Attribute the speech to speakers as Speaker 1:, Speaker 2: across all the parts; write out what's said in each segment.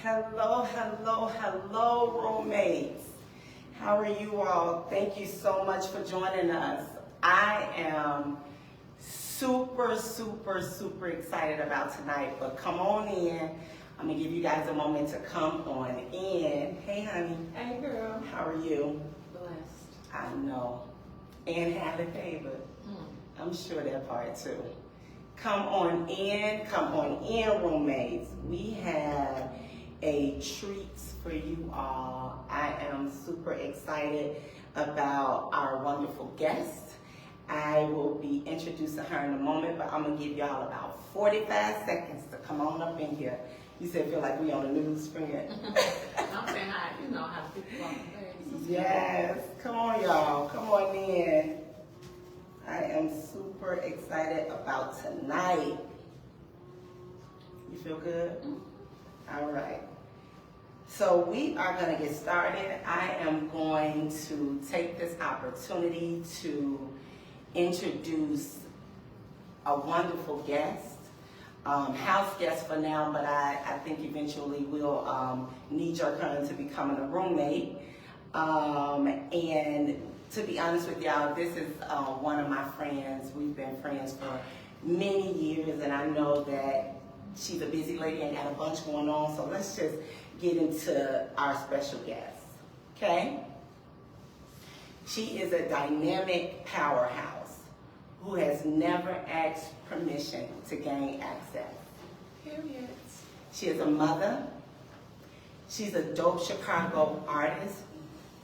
Speaker 1: Hello, hello, hello, roommates. How are you all? Thank you so much for joining us. I am super excited about tonight, but come on in. I'm gonna give you guys a moment to come on in. Hey, honey.
Speaker 2: Hey, girl.
Speaker 1: How are you?
Speaker 2: Blessed.
Speaker 1: I know. And highly favored. I'm sure that part too. Come on in, roommates. We have a treat for you all. I am super excited about our wonderful guest. I will be introducing her in a moment, but I'm gonna give y'all about 45 seconds to come on up in here. You said feel like we on a news spread.
Speaker 2: I'm saying how you know how people are.
Speaker 1: Yes, come on y'all, come on in. I am super excited about tonight. You feel good? All right. So we are going to get started. I am going to take this opportunity to introduce a wonderful guest. House guest for now, but I think eventually we'll need your turn to becoming a roommate. And to be honest with y'all, this is one of my friends. We've been friends for many years, and I know that she's a busy lady and got a bunch going on, so let's just get into our special guest, okay? She is a dynamic powerhouse who has never asked permission to gain access.
Speaker 2: Period.
Speaker 1: She is a mother. She's a dope Chicago artist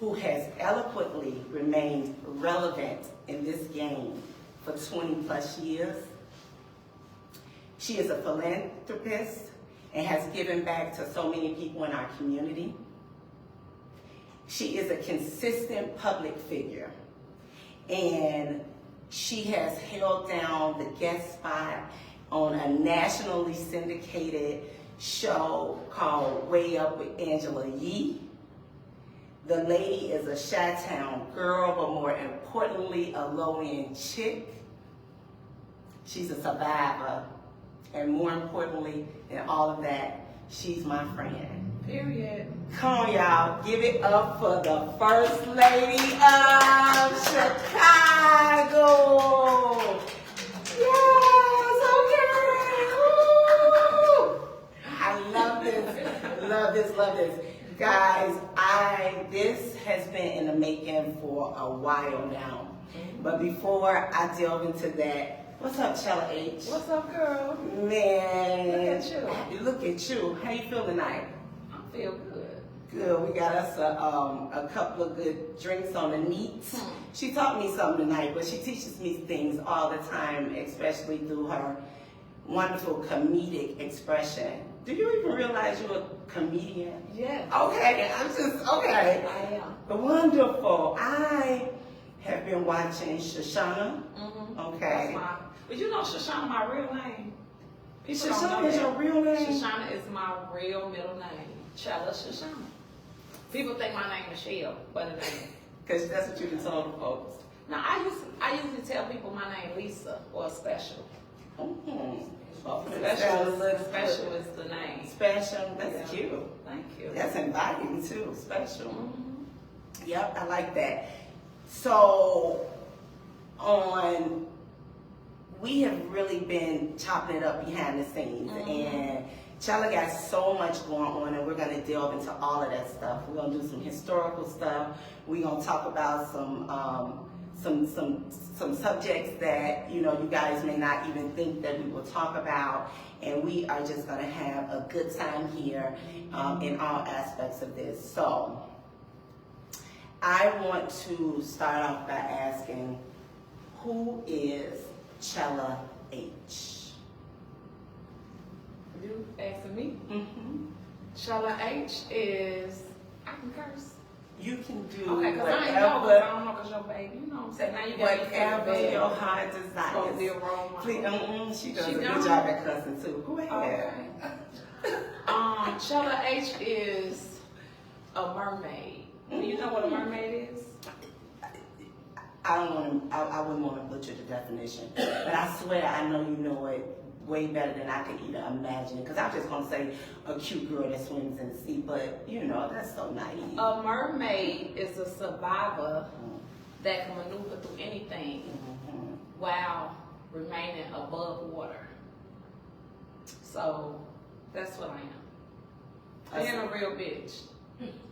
Speaker 1: who has eloquently remained relevant in this game for 20 plus years. She is a philanthropist and has given back to so many people in our community. She is a consistent public figure, and she has held down the guest spot on a nationally syndicated show called Way Up with Angela Yee. The lady is a Chi-Town girl, but more importantly, a low-end chick. She's a survivor, and more importantly than all of that, she's my friend.
Speaker 2: Period.
Speaker 1: Come on, y'all, give it up for the First Lady of Chicago. Yes, okay. Woo. I love this. Guys, this has been in the making for a while now. But before I delve into that, what's up, Chella H?
Speaker 2: What's up, girl?
Speaker 1: Man,
Speaker 2: Look at you.
Speaker 1: Look at you. How you feel tonight?
Speaker 2: I feel good.
Speaker 1: Good. We got us a couple of good drinks on the neat. She taught me something tonight, but she teaches me things all the time, especially through her wonderful comedic expression. Do you even realize you're a comedian?
Speaker 2: Yes.
Speaker 1: Okay, okay.
Speaker 2: I am.
Speaker 1: Wonderful. I have been watching Shoshana. Okay.
Speaker 2: But you know Shoshana my real name. People don't
Speaker 1: Shoshana
Speaker 2: know
Speaker 1: is
Speaker 2: that.
Speaker 1: your real name?
Speaker 2: Shoshana is my real middle name. Chella Shoshana. People think my name is Chella, but it ain't.
Speaker 1: Because that's what you been told the folks.
Speaker 2: Now I usually tell people my name Lisa or Special. Special is the name.
Speaker 1: Special, that's cute.
Speaker 2: Thank you.
Speaker 1: That's inviting too, special. Yep, I like that. So, we have really been chopping it up behind the scenes, and Chella got so much going on, and we're gonna delve into all of that stuff. We're gonna do some historical stuff. We're gonna talk about some subjects that you guys may not even think that we will talk about, and we are just going to have a good time here in all aspects of this. So I want to start off by asking, who is Chella H?
Speaker 2: You asking me? Chella H is, I can curse.
Speaker 1: You can do
Speaker 2: okay, because I don't know because your baby, you know what I'm saying? Now you got
Speaker 1: whatever your heart
Speaker 2: supposed
Speaker 1: desires.
Speaker 2: to be a role model.
Speaker 1: Please, she does a good job at cussing too. Go ahead.
Speaker 2: Okay. Chella H is a mermaid. Do you know what a mermaid is?
Speaker 1: I wouldn't want to butcher the definition, but I swear I know you know it way better than I could even imagine. Because I'm just gonna say a cute girl that swims in the sea, but you know that's so naive.
Speaker 2: A mermaid is a survivor that can maneuver through anything while remaining above water. So that's what I am. And a real bitch.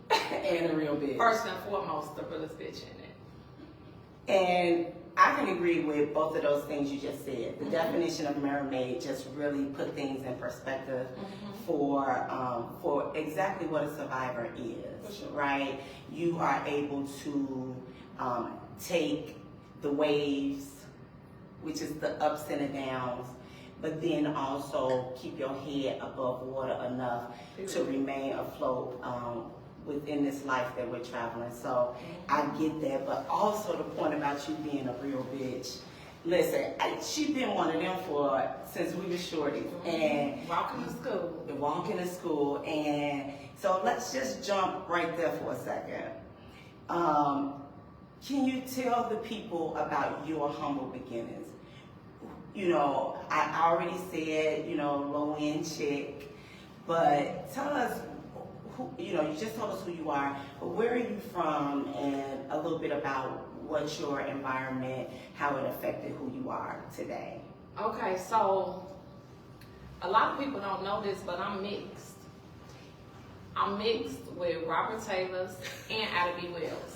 Speaker 1: And a real bitch.
Speaker 2: First and foremost, the realest bitch in it.
Speaker 1: And I can agree with both of those things you just said. The definition of mermaid just really put things in perspective for exactly what a survivor is, right? You are able to take the waves, which is the ups and the downs, but then also keep your head above water enough to remain afloat within this life that we're traveling. So I get that, but also the point about you being a real bitch. Listen, she's been one of them since we were shorties. And
Speaker 2: walking to school.
Speaker 1: And so let's just jump right there for a second. Can you tell the people about your humble beginnings? You know, I already said, you know, low-end chick, but tell us, you just told us who you are, but where are you from, and a little bit about what your environment, how it affected who you are today.
Speaker 2: Okay, so a lot of people don't know this, but I'm mixed. I'm mixed with Robert Taylor's and Ada B. Wells.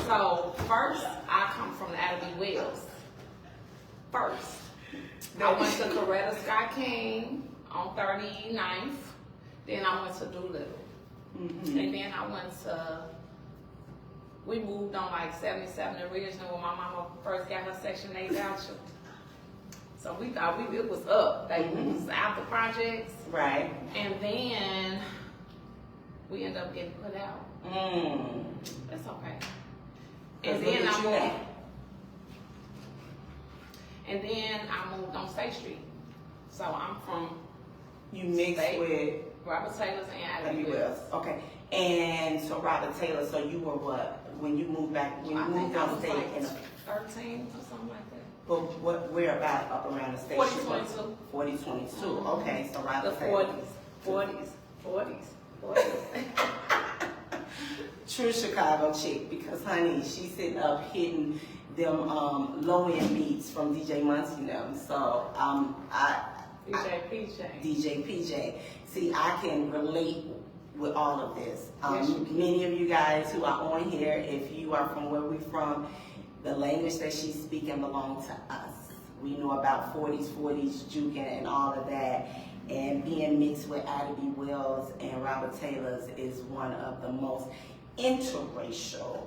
Speaker 2: So first, I come from the Ada B. Wells. First, I went to Coretta Scott King on 39th. Then I went to Doolittle. And then I went to, we moved on like 77 original when my mama first got her Section 8 voucher. So we thought it was up. Like we was out the projects.
Speaker 1: Right.
Speaker 2: And then we ended up getting put out. That's okay. And then I moved on State Street. So I'm from.
Speaker 1: You mixed with
Speaker 2: Robert Taylor's and Ada B. Wells.
Speaker 1: Okay. And so Robert Taylor, so you were what? When you moved back, when you moved down the state
Speaker 2: like
Speaker 1: in
Speaker 2: 13 or something like that.
Speaker 1: But where about up around the state?
Speaker 2: 4022.
Speaker 1: 4022. Okay, so Robert
Speaker 2: The
Speaker 1: Taylor.
Speaker 2: 40s.
Speaker 1: True Chicago chick, because honey, she's sitting up hitting them low-end beats from DJ Muncie and them. So DJ PJ. See, I can relate with all of this.
Speaker 2: Yes,
Speaker 1: many of you guys who are on here, if you are from where we're from, the language that she's speaking belongs to us. We know about 40s, juking and all of that. And being mixed with Ada B. Wells and Robert Taylor's is one of the most interracial,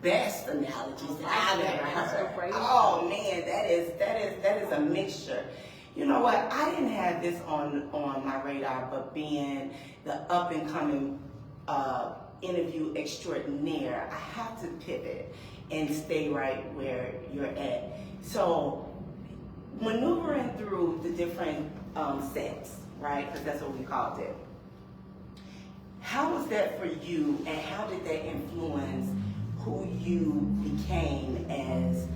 Speaker 1: best analogies that I've ever heard. Oh man, that is a mixture. You know what? I didn't have this on my radar, but being the up and coming interview extraordinaire, I have to pivot and stay right where you're at. So maneuvering through the different sets, right? Because that's what we called it. How was that for you, and how did that influence who you became as,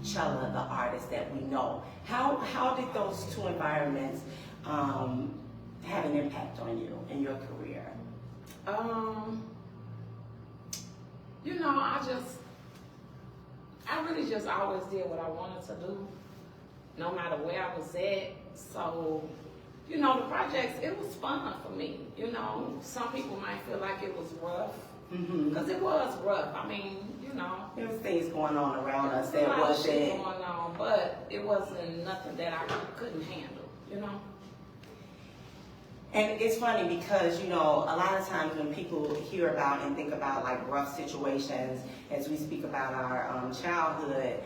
Speaker 1: Chella, the artist that we know? How did those two environments have an impact on you in your career?
Speaker 2: I really just always did what I wanted to do, no matter where I was at. So, the projects, it was fun for me. Some people might feel like it was rough, because it was rough. I mean,
Speaker 1: there was things going on around us that
Speaker 2: wasn't
Speaker 1: wasn't
Speaker 2: going on, but it wasn't nothing that I couldn't handle.
Speaker 1: And it's funny because, a lot of times when people hear about and think about like rough situations, as we speak about our childhood,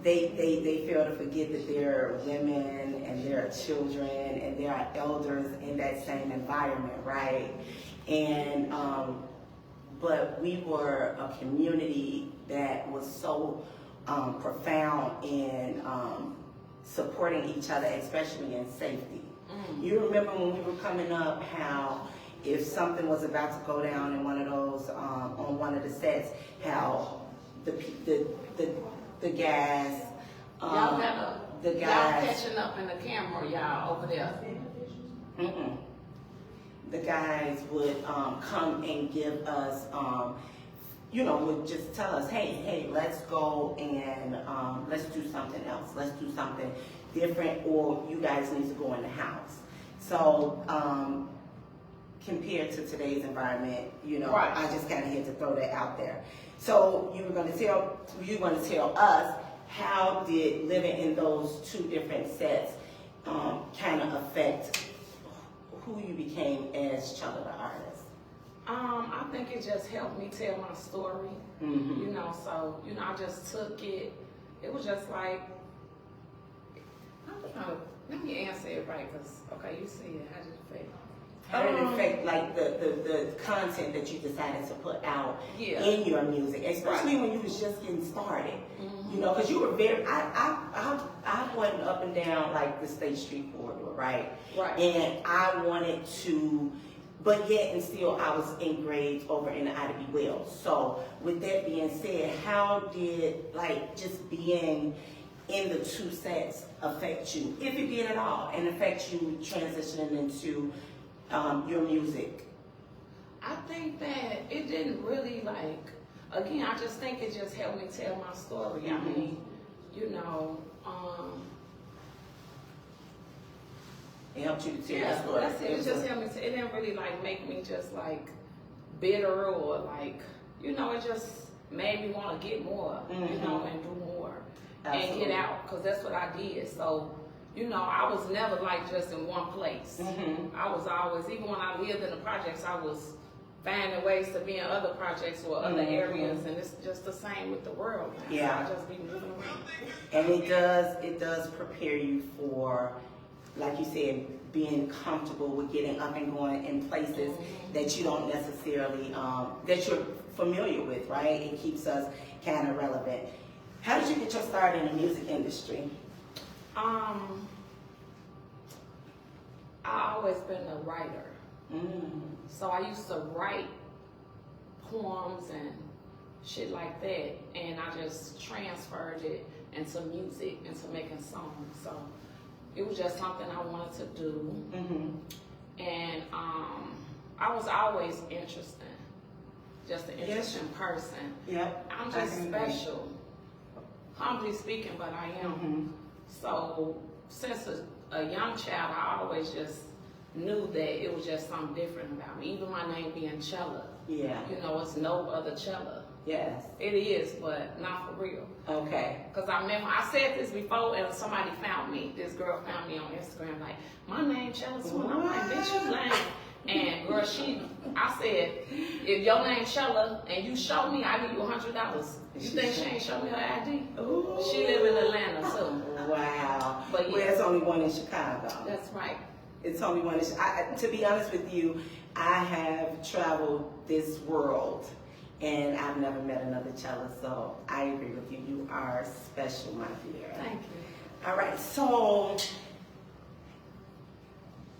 Speaker 1: they fail to forget that there are women and there are children and there are elders in that same environment, right? And, but we were a community that was so profound in supporting each other, especially in safety. You remember when we were coming up how if something was about to go down in one of those, on one of the sets, how the gas,
Speaker 2: Y'all better.
Speaker 1: The
Speaker 2: Y'all
Speaker 1: guys,
Speaker 2: catching up in the camera, y'all over there.
Speaker 1: the guys would come and give us, would just tell us, hey, let's go and let's do something else. Let's do something different, or you guys need to go in the house. So compared to today's environment,
Speaker 2: Right.
Speaker 1: I just kind of had to throw that out there. So you were going to tell us, how did living in those two different sets kind of affect who you became as Chella the artist?
Speaker 2: I think it just helped me tell my story. So I just took it. It was just like, let me answer it right, because you see it. How did it feel?
Speaker 1: How did it affect like the content that you decided to put out in your music, especially when you was just getting started? Because you were very, I went up and down like the State Street corridor, right?
Speaker 2: Right.
Speaker 1: And I wanted to, but yet and still I was engraved over in the Ida B. Wells. So with that being said, how did like just being in the two sets affect you, if it did at all, and affect you transitioning into your music?
Speaker 2: I think that it didn't really again, I just think it just helped me tell my story. I mean,
Speaker 1: it helped you to tell your
Speaker 2: yeah,
Speaker 1: story.
Speaker 2: that's it. It just helped me. It didn't really make me just bitter or it just made me want to get more, and do more.
Speaker 1: Absolutely.
Speaker 2: And get out, because that's what I did. So, I was never just in one place. I was always, even when I lived in the projects, I was finding ways to be in other projects or other areas, and it's just the same with the world now.
Speaker 1: Yeah.
Speaker 2: So I just be moving around.
Speaker 1: And it does prepare you for, like you said, being comfortable with getting up and going in places that you don't necessarily, that you're familiar with, right? It keeps us kind of relevant. How did you get your start in the music industry?
Speaker 2: I always been a writer. So I used to write poems and shit like that, and I just transferred it into music, into making songs. So it was just something I wanted to do. And I was always interested, just an interesting person.
Speaker 1: Yep.
Speaker 2: I'm just special. Humbly speaking, but I am. So since a young child, I always just knew that it was just something different about me. Even my name being Chella.
Speaker 1: Yeah.
Speaker 2: It's no other Chella.
Speaker 1: Yes.
Speaker 2: It is, but not for real.
Speaker 1: Okay.
Speaker 2: Because I remember I said this before, and somebody found me. This girl found me on Instagram, my name Chella too. And I'm like, bitch, you lame. And girl, I said, if your name Chella and you show me, I give you $100. You think she ain't show me her ID?
Speaker 1: Ooh.
Speaker 2: She live in Atlanta too.
Speaker 1: Wow.
Speaker 2: But
Speaker 1: Well, there's only one in Chicago.
Speaker 2: That's right.
Speaker 1: It's only one in Chicago. To be honest with you, I have traveled this world and I've never met another Chella, so I agree with you. You are special, my dear.
Speaker 2: Thank you.
Speaker 1: All right, so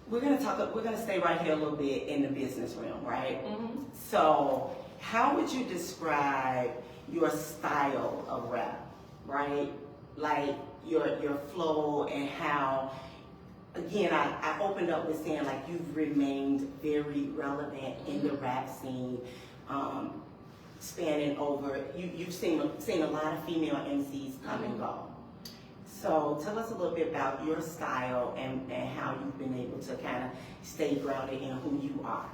Speaker 1: we're gonna stay right here a little bit in the business realm, right? So how would you describe your style of rap, right? Like your flow and how, again, I opened up with saying like you've remained very relevant in the rap scene, spanning over, you've seen a lot of female MCs come and go. So tell us a little bit about your style and how you've been able to kind of stay grounded in who you are.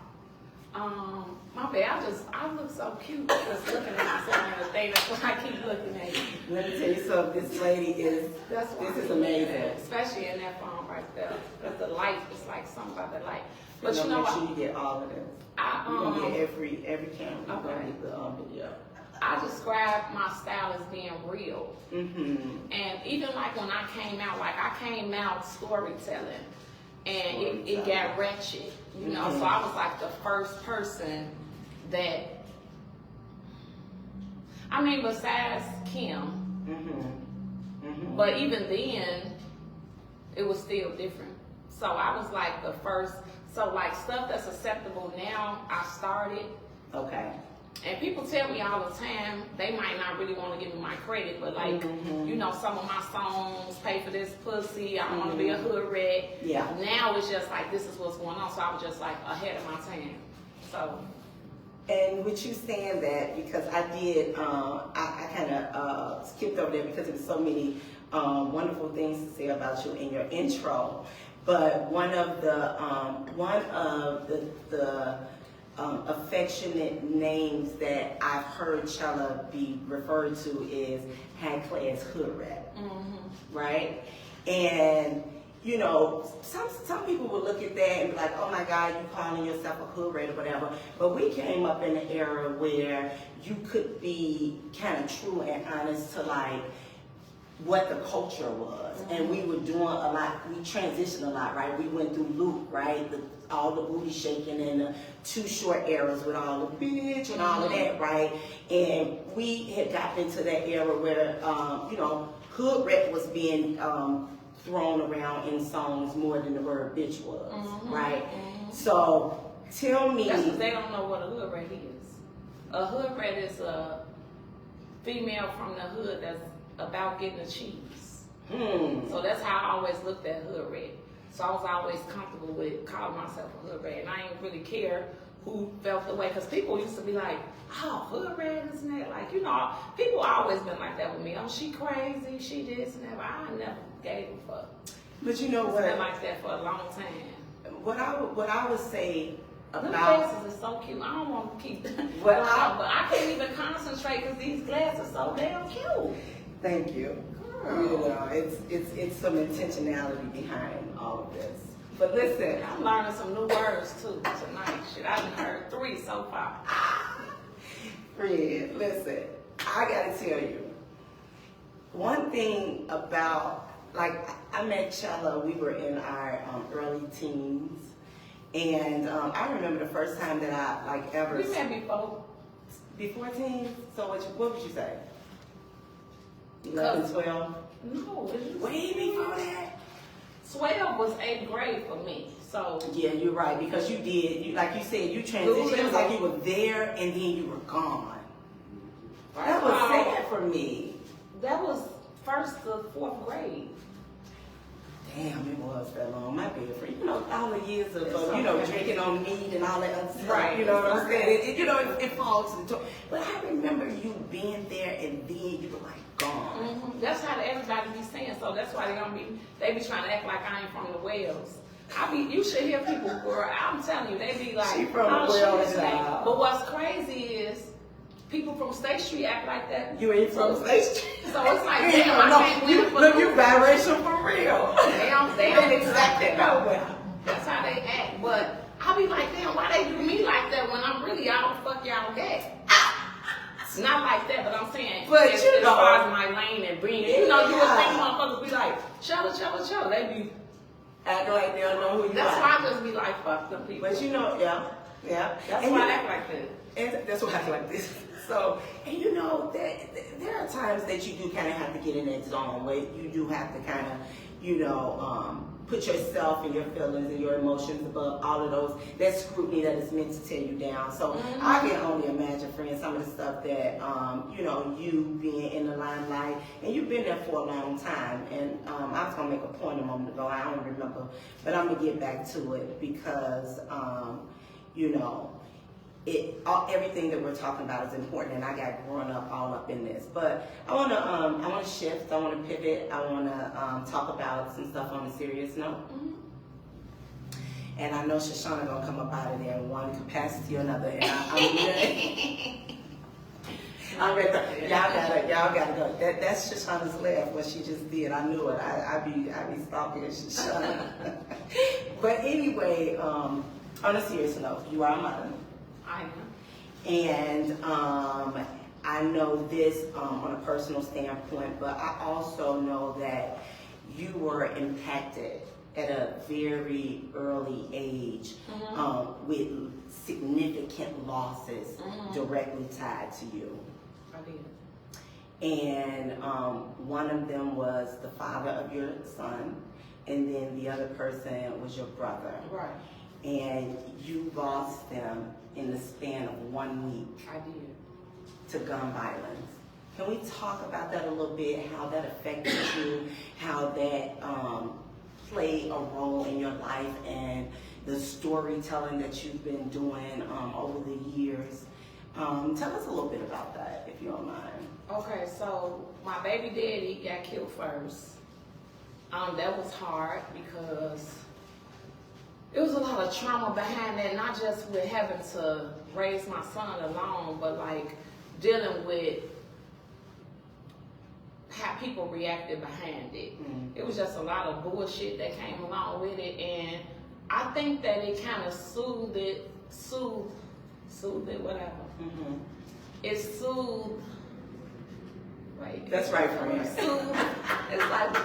Speaker 2: My bad, I look so cute just looking at myself in the thing. That's why I keep looking at you.
Speaker 1: Let me tell you something, this lady is, this is amazing.
Speaker 2: Especially in that phone right there. Because the light is like something about the light.
Speaker 1: But
Speaker 2: But
Speaker 1: make sure you get all of this. You're gonna
Speaker 2: I
Speaker 1: get every camera. You're gonna get the video.
Speaker 2: I describe my style as being real. And even like when I came out storytelling, and it got wretched, so I was like the first person that, besides Kim, but even then, it was still different. So I was like the first, so like stuff that's acceptable now, I started.
Speaker 1: Okay.
Speaker 2: And people tell me all the time, they might not really want to give me my credit, but like, you know, some of my songs, Pay for This Pussy, I Want to Be a Hood Rat.
Speaker 1: Yeah.
Speaker 2: Now it's just like, this is what's going on. So I was just like ahead of my time. So.
Speaker 1: And with you saying that, because I did, I kind of skipped over there because there was so many wonderful things to say about you in your intro. But one of the affectionate names that I've heard Chella be referred to is high class hood rat, right? And you know, some people will look at that and be like, oh my God, you calling yourself a hood rat or whatever. But we came up in an era where you could be kind of true and honest to like what the culture was. And we were doing a lot, we transitioned a lot, right? We went through Luke, right? All the booty shaking and the Too Short eras with all the bitch and all of that, right? And we had gotten into that era where, you know, hood rat was being thrown around in songs more than the word bitch was, right? So tell me.
Speaker 2: That's because they don't know what a hood rat is. A hood rat is a female from the hood that's about getting the cheese. So that's how I always looked at hood rat. So I was always comfortable with calling myself a hood rat, and I didn't really care who felt the way, because people used to be like, oh, hood rat, isn't that? Like, you know, people always been like that with me. Oh, she crazy, she this and that. But I never gave a fuck.
Speaker 1: But you know what?
Speaker 2: It's been like that for a long time.
Speaker 1: What I would say
Speaker 2: Them
Speaker 1: about
Speaker 2: glasses are so cute. I don't want to keep
Speaker 1: What
Speaker 2: going
Speaker 1: I-
Speaker 2: on, but I can't even concentrate because these glasses are so damn cute.
Speaker 1: thank you.
Speaker 2: Girl.
Speaker 1: You know, it's some intentionality behind all of this. But listen,
Speaker 2: I'm learning some new words too tonight. Shit, I done heard 3 so far.
Speaker 1: Fred, listen, I gotta tell you, one thing about, like, I met Chella, we were in our early teens, and I remember the first time that I, like, ever...
Speaker 2: We met before.
Speaker 1: Before teens? So what would you say? 11, 12?
Speaker 2: No, it was
Speaker 1: Way before that?
Speaker 2: 12 was 8th grade for me. So
Speaker 1: Yeah, you're right, because you did, like you said, you transitioned. It was like you were there and then you were gone. That was sad for me.
Speaker 2: that was 1st to 4th grade.
Speaker 1: Damn, it was that long. My bad friend. You know, all the years of, you know, drinking on meat and all that other stuff.
Speaker 2: Right.
Speaker 1: You know what I'm saying? You know, it falls to the top. But I remember you being there and then you were like gone.
Speaker 2: That's how everybody be saying. So that's why they be trying to act like I ain't from the Wells. You should hear people, girl. I'm telling you, they be like,
Speaker 1: She from
Speaker 2: oh,
Speaker 1: the
Speaker 2: she
Speaker 1: Wells,
Speaker 2: is that.
Speaker 1: child.
Speaker 2: But what's crazy is people from State Street act like that.
Speaker 1: You ain't from State Street.
Speaker 2: So it's like, damn, I can't win for
Speaker 1: Look,
Speaker 2: the
Speaker 1: you biracial for real.
Speaker 2: They don't
Speaker 1: exactly know well.
Speaker 2: That's how they act. But I be like, damn, why they do me like that when I'm really all the fuck y'all gay? Not like that, but I'm saying,
Speaker 1: But
Speaker 2: as,
Speaker 1: you
Speaker 2: as
Speaker 1: know.
Speaker 2: far as my lane and bringing, you know, you would
Speaker 1: Yeah.
Speaker 2: think motherfuckers be like, Chella. They be,
Speaker 1: Acting like they don't know who you
Speaker 2: that's
Speaker 1: are.
Speaker 2: why I just be like, fuck them people.
Speaker 1: But you know, yeah.
Speaker 2: That's
Speaker 1: And
Speaker 2: why I
Speaker 1: you-
Speaker 2: act like that.
Speaker 1: And that's why I act like this. So, and you know, there are times that you do kind of have to get in that zone where you do have to kind of, you know, put yourself and your feelings and your emotions above all of those, that scrutiny that is meant to tear you down. So I can only imagine, friend, some of the stuff that, you know, you being in the limelight, and you've been there for a long time. And I was going to make a point a moment ago, I don't remember, but I'm going to get back to it because, you know, everything that we're talking about is important, and I got grown up all up in this. But I want to shift. I want to pivot. I want to talk about some stuff on a serious note. And I know Shoshana gonna come up out of there in one capacity or another. And I'm ready. I'm ready. Y'all gotta go. That's Shoshana's laugh. What she just did. I knew it. I be stalking Shoshana. But anyway, on a serious note, you are a mother.
Speaker 2: I am.
Speaker 1: And I know this on a personal standpoint, but I also know that you were impacted at a very early age with significant losses directly tied to you.
Speaker 2: I did.
Speaker 1: And one of them was the father of your son, and then the other person was your brother.
Speaker 2: Right.
Speaker 1: And you lost them in the span of 1 week
Speaker 2: I did.
Speaker 1: to gun violence. Can we talk about that a little bit, how that affected you, how that played a role in your life and the storytelling that you've been doing over the years? Tell us a little bit about that, if you don't mind.
Speaker 2: Okay, so my baby daddy got killed first. That was hard because it was a lot of trauma behind that, not just with having to raise my son alone, but like dealing with how people reacted behind it. It was just a lot of bullshit that came along with it, and I think that it kind of soothed it, whatever. It soothed. Wait.
Speaker 1: That's right for me.
Speaker 2: Soothed. It's like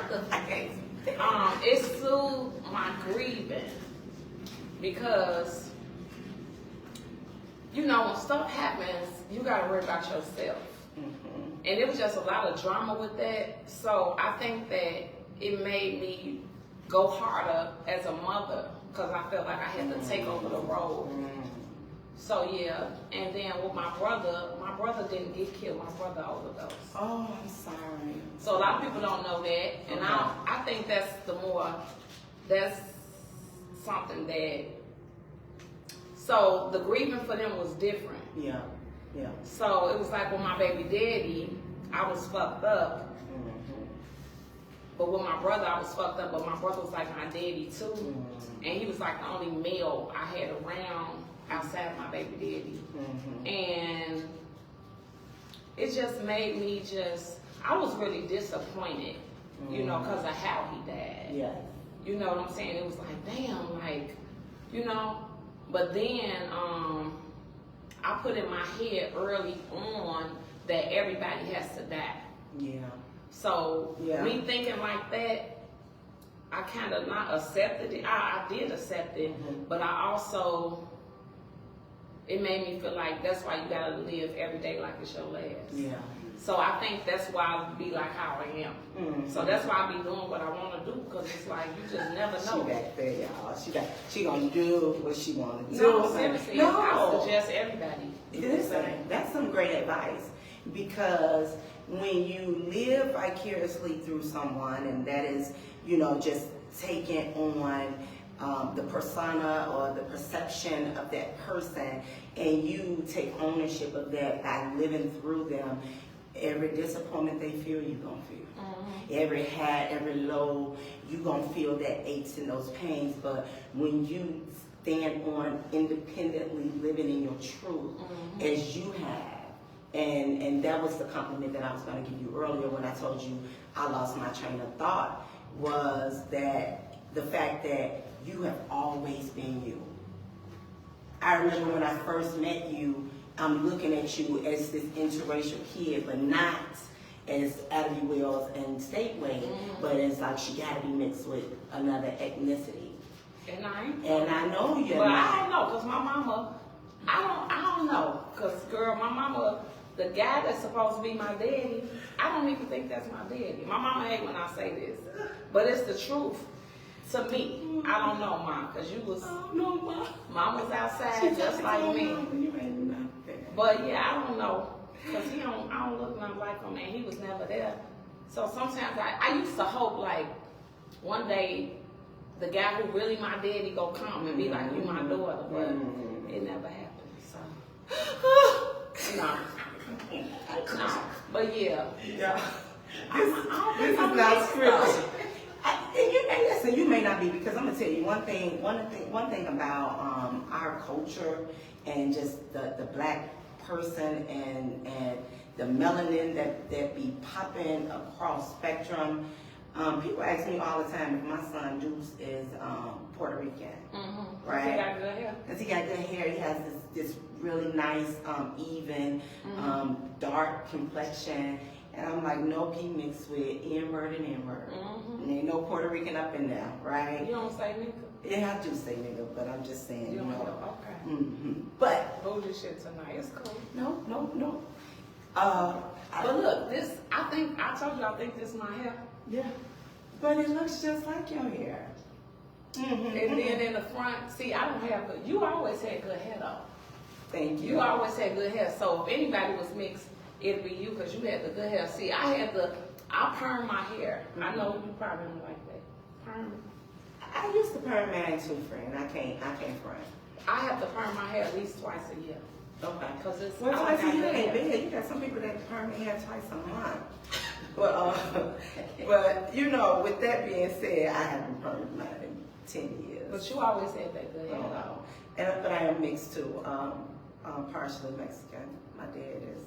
Speaker 2: it soothed my grieving because you know when stuff happens, you gotta worry about yourself. And it was just a lot of drama with that. So I think that it made me go harder as a mother because I felt like I had to take over the role. So yeah, and then with my brother didn't get killed. My brother overdosed.
Speaker 1: Oh, I'm sorry.
Speaker 2: So a lot of people don't know that, and I think that's something that. So the grieving for them was different.
Speaker 1: Yeah. Yeah.
Speaker 2: So it was like with my baby daddy, I was fucked up. But with my brother, I was fucked up. But my brother was like my daddy too, and he was like the only male I had around outside of my baby daddy. And it just made me I was really disappointed, you know, because of how he died.
Speaker 1: Yeah.
Speaker 2: You know what I'm saying? It was like, damn, like, you know. But then I put in my head early on that everybody has to die.
Speaker 1: Yeah.
Speaker 2: So me thinking like that, I kind of not accepted it. I did accept it, but I also, it made me feel like that's why you gotta live every day like it's your last.
Speaker 1: Yeah.
Speaker 2: So I think that's why I be like how I am. So that's why I be doing what I want to do because it's like you just never know.
Speaker 1: She back there, y'all. She gonna do what she wanna do.
Speaker 2: No, seriously,
Speaker 1: No.
Speaker 2: I suggest everybody.
Speaker 1: Listen, that's some great advice because when you live vicariously through someone, and that is, you know, just taking on the persona or the perception of that person, and you take ownership of that by living through them, every disappointment they feel, you gonna feel. Every high, every low, you gonna feel that aches and those pains. But when you stand on independently living in your truth, as you have, and that was the compliment that I was going to give you earlier when I told you I lost my train of thought, was that the fact that you have always been you. I remember when I first met you, I'm looking at you as this interracial kid, but not as Abbey Wells and Stateway, but as like she got to be mixed with another ethnicity.
Speaker 2: And I
Speaker 1: know you're
Speaker 2: but
Speaker 1: not.
Speaker 2: I don't know, cause my mama, I don't know, cause girl, my mama, the guy that's supposed to be my daddy, I don't even think that's my daddy. My mama hate when I say this, but it's the truth to me. I don't know, Mom, cause you was, Mom was outside just like me. But yeah, I don't know, cause I don't look nothing like him, and he was never there. So sometimes I used to hope like one day the guy who really my daddy go come and be like, you my daughter, but it never happened. So no. But yeah.
Speaker 1: This is not scripted. And listen, you may not be, because I'm gonna tell you one thing about our culture and just the black person and the melanin that be popping across spectrum. People ask me all the time if my son Deuce is Puerto Rican, right?
Speaker 2: He got good hair.
Speaker 1: Because he got good hair. He has this really nice, even, dark complexion. And I'm like, nope, he mixed with N-word and N-word. And ain't no Puerto Rican up in there, right?
Speaker 2: You don't say nigga?
Speaker 1: Yeah, I do say nigga, but I'm just saying,
Speaker 2: You don't
Speaker 1: know.
Speaker 2: know? Okay.
Speaker 1: But
Speaker 2: Bougie shit tonight. It's cool.
Speaker 1: no.
Speaker 2: But look, this, I told you I think this is my hair.
Speaker 1: Yeah, but it looks just like your hair.
Speaker 2: And then in the front, see, I don't have good, you always had good hair though.
Speaker 1: Thank you.
Speaker 2: You always had good hair, so if anybody was mixed, it'd be you because you had the good hair. See, I perm my hair. I know you probably don't like that. Perm.
Speaker 1: I used to perm mine too, friend. I can't front.
Speaker 2: I have to perm my hair at least twice a year.
Speaker 1: Okay.
Speaker 2: Because it's
Speaker 1: Well, twice a year ain't
Speaker 2: bad.
Speaker 1: bad. You got some people that perm their hair twice a month. But you know, with that being said, I haven't permed mine in 10 years.
Speaker 2: But you always had that good hair, though.
Speaker 1: But I am mixed too. Partially Mexican. My dad is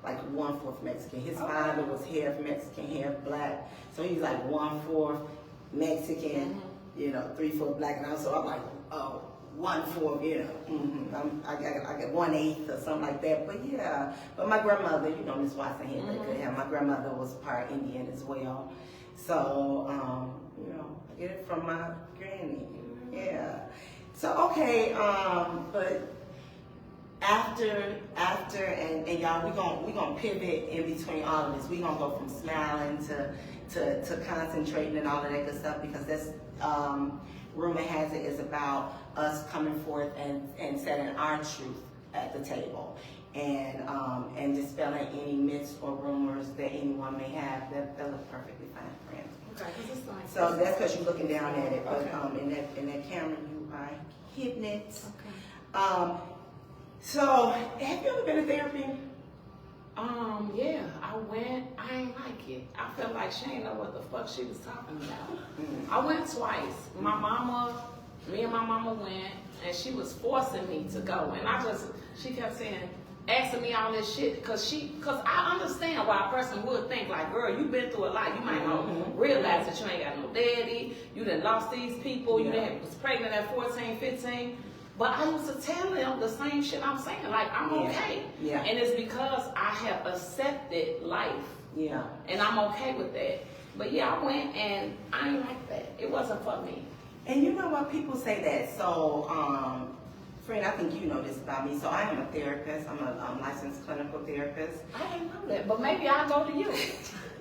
Speaker 1: like 1/4 Mexican. His father was half Mexican, half black. So he's like 1/4 Mexican, 3/4 black. And so I'm like 1/4, I get 1/8 or something like that. But yeah, but my grandmother, Miss Watson had that good hair. My grandmother was part Indian as well. So, I get it from my granny. Yeah. So, okay, but after and y'all, we gonna pivot in between all of this. We gonna go from smiling to concentrating and all of that good stuff, because that's rumor has it is about us coming forth and setting our truth at the table, and dispelling any myths or rumors that anyone may have. That look perfectly fine, friend.
Speaker 2: Okay, 'cause it's like
Speaker 1: So that's because you're looking down at it, but
Speaker 2: okay.
Speaker 1: in that camera you are hitting it.
Speaker 2: Okay.
Speaker 1: So have you ever been to therapy?
Speaker 2: Yeah, I went. I ain't like it. I felt like she ain't know what the fuck she was talking about. I went twice. Me and my mama went, and she was forcing me to go. And she kept saying, asking me all this shit, cause I understand why a person would think like, girl, you've been through a lot. You might not realize that you ain't got no daddy. You done lost these people. You done was pregnant at 14, 15. But I used to tell them the same shit I'm saying, like, I'm okay.
Speaker 1: Yeah.
Speaker 2: And it's because I have accepted life.
Speaker 1: Yeah.
Speaker 2: And I'm okay with that. But yeah, I went and I ain't like that. It wasn't for me.
Speaker 1: And you know what? People say that. So, friend, I think you know this about me. So I am a therapist. I'm a licensed clinical therapist.
Speaker 2: I didn't know that. But maybe I'll go to you.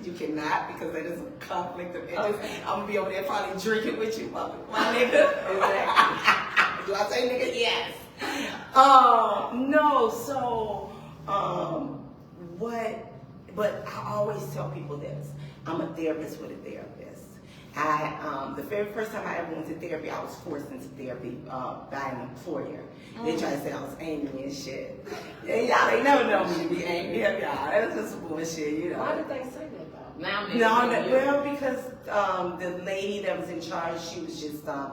Speaker 1: You cannot, because that is a conflict of interest.
Speaker 2: Okay.
Speaker 1: I'm going to be over there probably drinking with you, my nigga. Exactly. Do I say nigga? Yes. No, so, but I always tell people this. I'm a therapist with a therapist. The very first time I ever went to therapy, I was forced into therapy by an employer. They tried to say I was angry and shit. Yeah, y'all ain't never known me to be angry, have y'all? That's just bullshit,
Speaker 2: Why did they say that though? Now
Speaker 1: well, because the lady that was in charge, she was just, I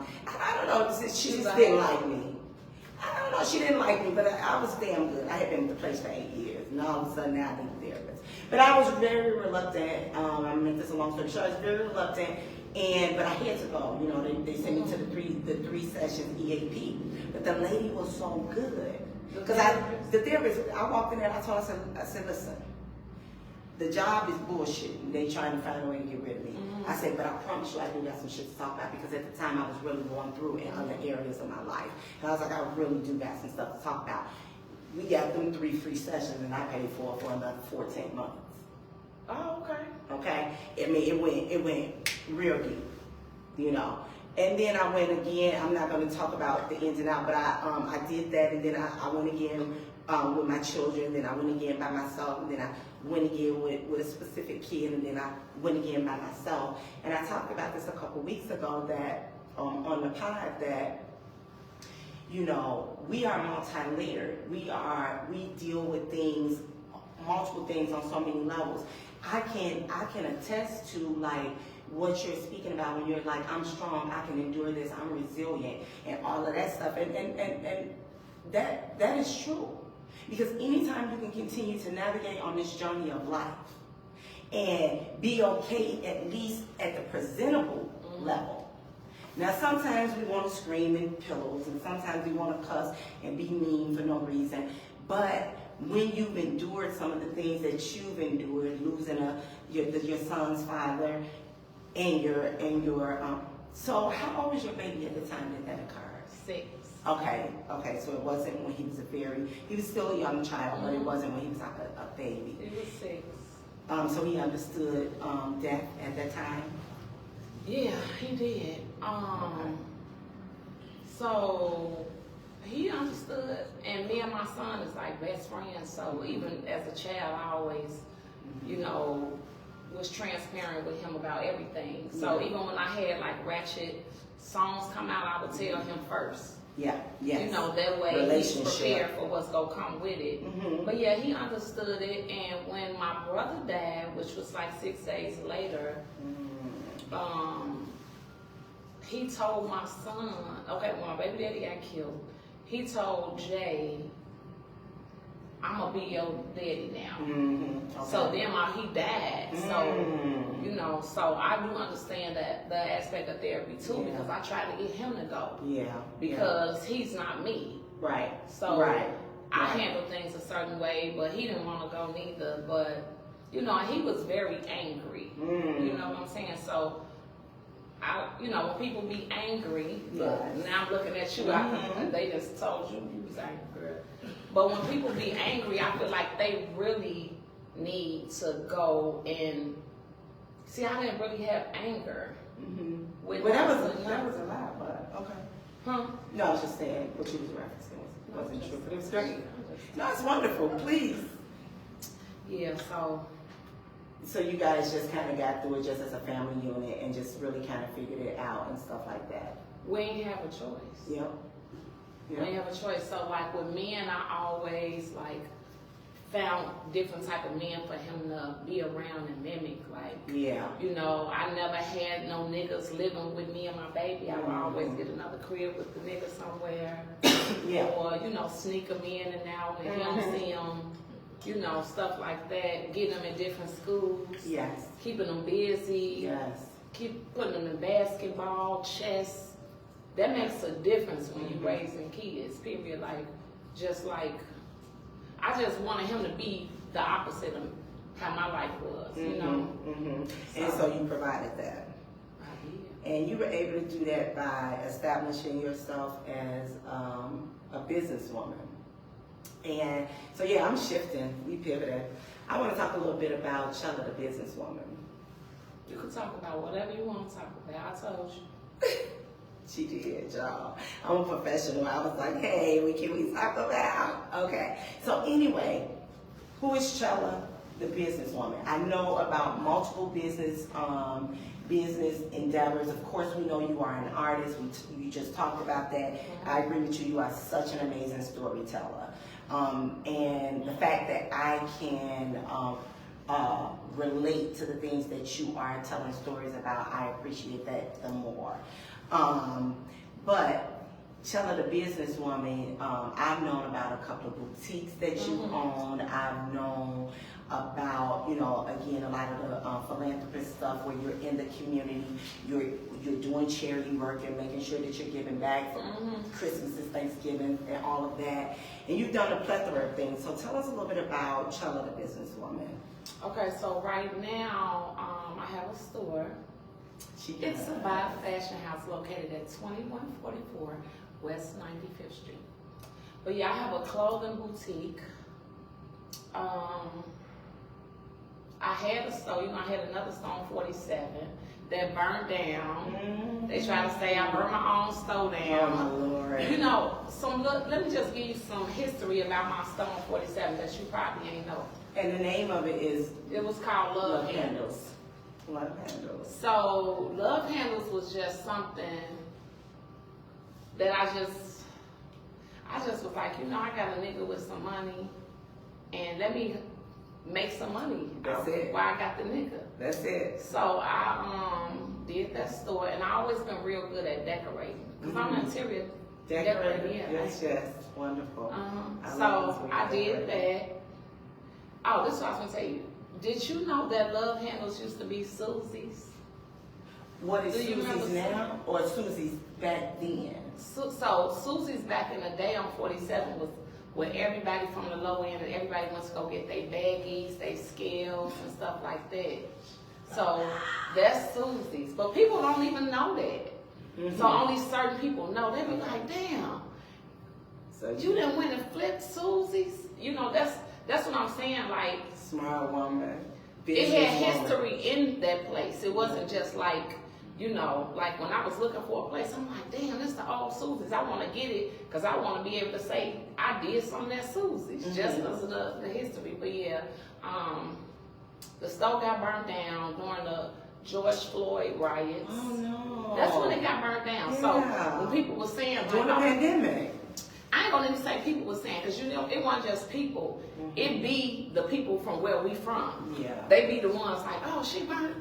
Speaker 1: don't know, she just didn't like me. I don't know, she didn't like me, but I was damn good. I had been in the place for 8 years, and all of a sudden now I need a therapist. But I was very reluctant. I make this a long story short. I was very reluctant, but I had to go. They sent me to the three sessions EAP. But the lady was so good, because the therapist, I walked in there, and I told her, I said, listen, the job is bullshit. They trying to find a way to get rid of me. I said, but I promise you I do got some shit to talk about, because at the time I was really going through in other areas of my life. And I was like, I really do got some stuff to talk about. We got them 3 free sessions, and I paid for another 14 months.
Speaker 2: Oh, okay.
Speaker 1: Okay? I mean, it went real deep, And then I went again. I'm not going to talk about the ins and outs, but I did that, and then I went again with my children, then I went again by myself, and then I went again with a specific kid, and then I went again by myself. And I talked about this a couple weeks ago that on the pod that, we are multi-layered. We deal with things, multiple things on so many levels. I can attest to like what you're speaking about when you're like, I'm strong, I can endure this, I'm resilient, and all of that stuff. And that is true. Because anytime you can continue to navigate on this journey of life and be okay, at least at the presentable level. Now, sometimes we want to scream in pillows, and sometimes we want to cuss and be mean for no reason. But when you've endured some of the things that you've endured, losing your son's father, and your so how old was your baby at the time that occurred?
Speaker 2: 6.
Speaker 1: Okay, so it wasn't when he was still a young child, but it wasn't when he was like a baby.
Speaker 2: He was 6.
Speaker 1: So he understood death at that time?
Speaker 2: Yeah, he did. So He understood, and me and my son is like best friends. So even as a child, I always, you know, was transparent with him about everything. So even when I had like ratchet songs come out, I would tell him first.
Speaker 1: Yeah, yes.
Speaker 2: You know, that way he's prepared for what's gonna come with it. But yeah, he understood it. And when my brother died, which was like 6 days later, he told my son, okay, when my baby daddy got killed, he told Jay, I'm gonna be your daddy now. Okay. So then he died. So, you know, so I do understand that the aspect of therapy too, because I tried to get him to go. Yeah. Because he's not me. Right. So I handle things a certain way, but he didn't want to go neither. But, you know, he was very angry. You know what I'm saying? So you know, when people be angry, now I'm looking at you, they just told you was angry, girl. But when people be angry, I feel like they really need to go and see. I didn't really have anger. Well, that was a lot, but okay. No, I was just saying what you was referencing wasn't true, but it was great. No, it's wonderful. Please. Yeah. So you guys just kind of got through it just as a family unit and just really kind of figured it out and stuff like that. We ain't have a choice. Yep. We ain't have a choice. So like with men, I always like found different type of men for him to be around and mimic. Like, you know, I never had no niggas living with me and my baby. I would always get another crib with the nigga somewhere. Or, you know, sneak them in and out and he don't see them. You know, stuff like that, getting them in different schools, keeping them busy, keep putting them in basketball, chess. That makes a difference when you're raising kids, period. Like, I just wanted him to be the opposite of how my life was, you know. And so you provided that. I did. And you were able to do that by establishing yourself as a businesswoman. And so, I'm shifting. We pivoted. I want to talk a little bit about Chella, the businesswoman. You can talk about whatever you want to talk about. I told you. She did, y'all. I'm a professional. I was like, hey, can we talk about? Okay. So anyway, who is Chella, the businesswoman? I know about multiple business endeavors. Of course, we know you are an artist. You just talked about that. I agree with you. You are such an amazing storyteller. And the fact that I can relate to the things that you are telling stories about, I appreciate that the more. But Chella, the businesswoman, I've known about a couple of boutiques that you own. I've known about, you know, again, a lot of the philanthropist stuff where you're in the community, you're doing charity work and making sure that you're giving back for Christmas and Thanksgiving and all of that. And you've done a plethora of things. So tell us a little bit about Chella, the businesswoman. Okay, so right now, I have a store. It's a Vibe Fashion House located at 2144 West 95th Street. But I have a clothing boutique. I had a store, you know, I had another store on 47 that burned down. They try to say I burned my own store down. Oh, my Lord. You know, let me just give you some history about my store on 47 that you probably ain't know. And the name of it was called Love Handles. Love Handles. So, Love Handles was just something that I just was like, you know, I got a nigga with some money, and let me make some money. That's it. Why I got the nigga. That's it. So I did that store, and I always been real good at decorating because I'm an interior decorator. Yes, wonderful. So I did that. Oh, this is what I was gonna tell you. Did you know that Love Handles used to be Susie's? What is Susie's now, or Susie's back then? So Susie's back in the day on 47 was where everybody from the low end and everybody wants to go get their baggies, their scales, and stuff like that. So that's Susie's. But people don't even know that. So only certain people know. They be like, damn, so you done went and flipped Susie's? You know, that's what I'm saying, like. Smart woman. It had history in that place. It wasn't just like You know, like when I was looking for a place, I'm like, damn, this the old Susie's. I want to get it because I want to be able to say I did something at Susie's just because of the history. But yeah, the store got burned down during the George Floyd riots.
Speaker 1: Oh no.
Speaker 2: That's when it got burned down.
Speaker 1: Yeah.
Speaker 2: So when people were saying,
Speaker 1: during the pandemic.
Speaker 2: I ain't gonna even say people were saying, because you know, it wasn't just people. It be the people from where we from.
Speaker 1: Yeah.
Speaker 2: They be the ones like, oh, she burnt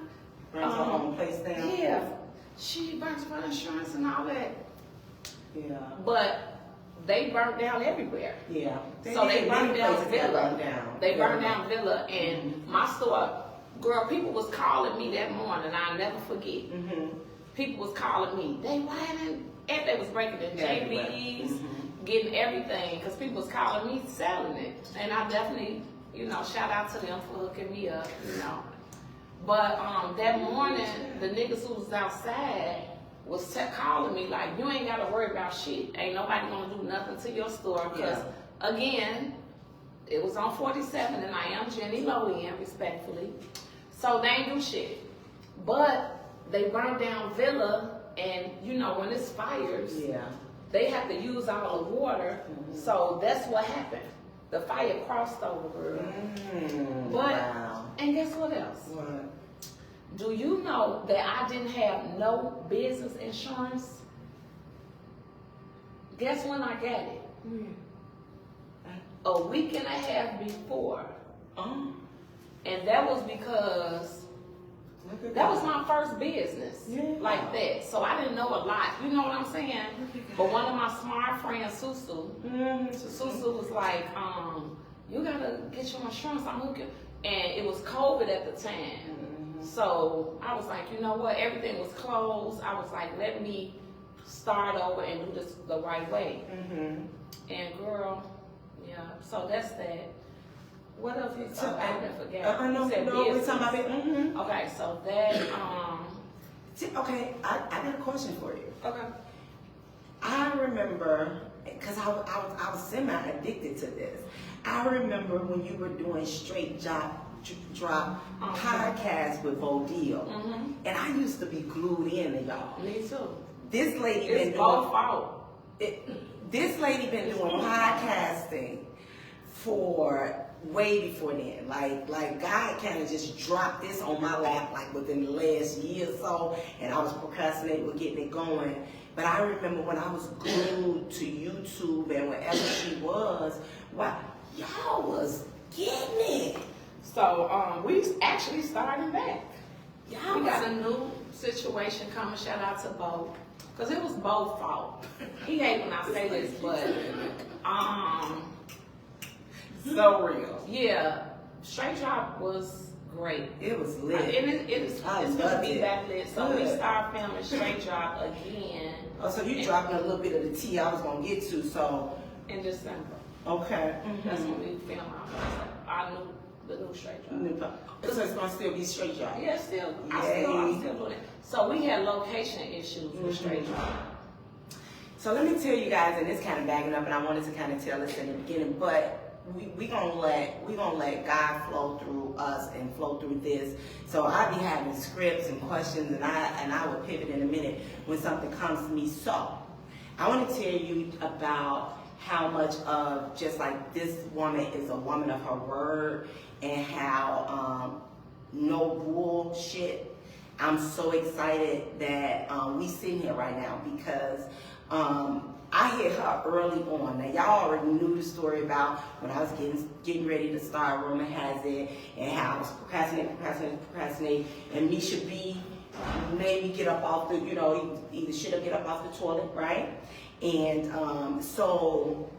Speaker 1: Burns her home place down.
Speaker 2: yeah, she burnt for insurance and all that.
Speaker 1: Yeah.
Speaker 2: But they burnt down everywhere.
Speaker 1: Yeah.
Speaker 2: So they burned down Villa.
Speaker 1: Burned down.
Speaker 2: They burned down Villa, and my store, girl, people was calling me that morning. I'll never forget. People was calling me. They whining, and they was breaking the JBs, getting everything, because people was calling me selling it, and I definitely, you know, shout out to them for hooking me up, you know. But that morning, the niggas who was outside was calling me like, you ain't gotta worry about shit. Ain't nobody gonna do nothing to your store. Because again, it was on 47 and I am Jenny Lowen, respectfully. So they ain't do shit. But they burned down Villa, and you know, when it's fires, they have to use all the water. So that's what happened. The fire crossed over, girl. But, and guess what else?
Speaker 1: What?
Speaker 2: Do you know that I didn't have no business insurance? Guess when I got it? A week and a half before. And that was because that was my first business like that. So I didn't know a lot. You know what I'm saying? But one of my smart friends, Susu, Susu was like, you gotta get your insurance. I'm looking. And it was COVID at the time. So I was like, you know what? Everything was closed. I was like, let me start over and do this the right way. And girl, so that's that. What else you said? I didn't forget.
Speaker 1: No, we're talking about it.
Speaker 2: Okay, so that,
Speaker 1: okay, I got a question for you.
Speaker 2: okay.
Speaker 1: I remember, because I was semi-addicted to this. I remember when you were doing Straight Drop podcast with Vodil. And I used to be glued in to y'all.
Speaker 2: Me too.
Speaker 1: This lady
Speaker 2: It's
Speaker 1: been
Speaker 2: both fault.
Speaker 1: This lady been doing podcasting for way before then. Like God kind of just dropped this on my lap like within the last year or so, and I was procrastinating with getting it going. But I remember when I was glued to YouTube and wherever she was, wow, y'all was getting it. So
Speaker 2: We actually started back.
Speaker 1: Y'all
Speaker 2: We got a new situation coming. Shout out to Bo, because it was Bo's fault. He hate when I say this, but
Speaker 1: so real.
Speaker 2: yeah, Straight Drop was great.
Speaker 1: It was lit.
Speaker 2: And it's going to be back lit. So we
Speaker 1: Good.
Speaker 2: start filming Straight Drop again.
Speaker 1: Oh, so you dropping a little bit of the tea I was gonna get to. So
Speaker 2: in December.
Speaker 1: okay.
Speaker 2: That's when we film the new Straight Drop.
Speaker 1: So it's gonna still be Straight Drop.
Speaker 2: Yeah, still. I'm still doing it. So we had location issues with Straight Drop.
Speaker 1: So let me tell you guys, and it's kind of bagging up, and I wanted to kind of tell this in the beginning, but we gonna let God flow through us and flow through this. So I be having scripts and questions, and I will pivot in a minute when something comes to me. So I want to tell you about how much of just like this woman is a woman of her word, and how no bullshit. I'm so excited that we sitting here right now because I hit her early on. Now y'all already knew the story about when I was getting ready to start Rumor Has It, and how I was procrastinating, and Misha B made me get up off the, either shit or get up off the toilet, right? And so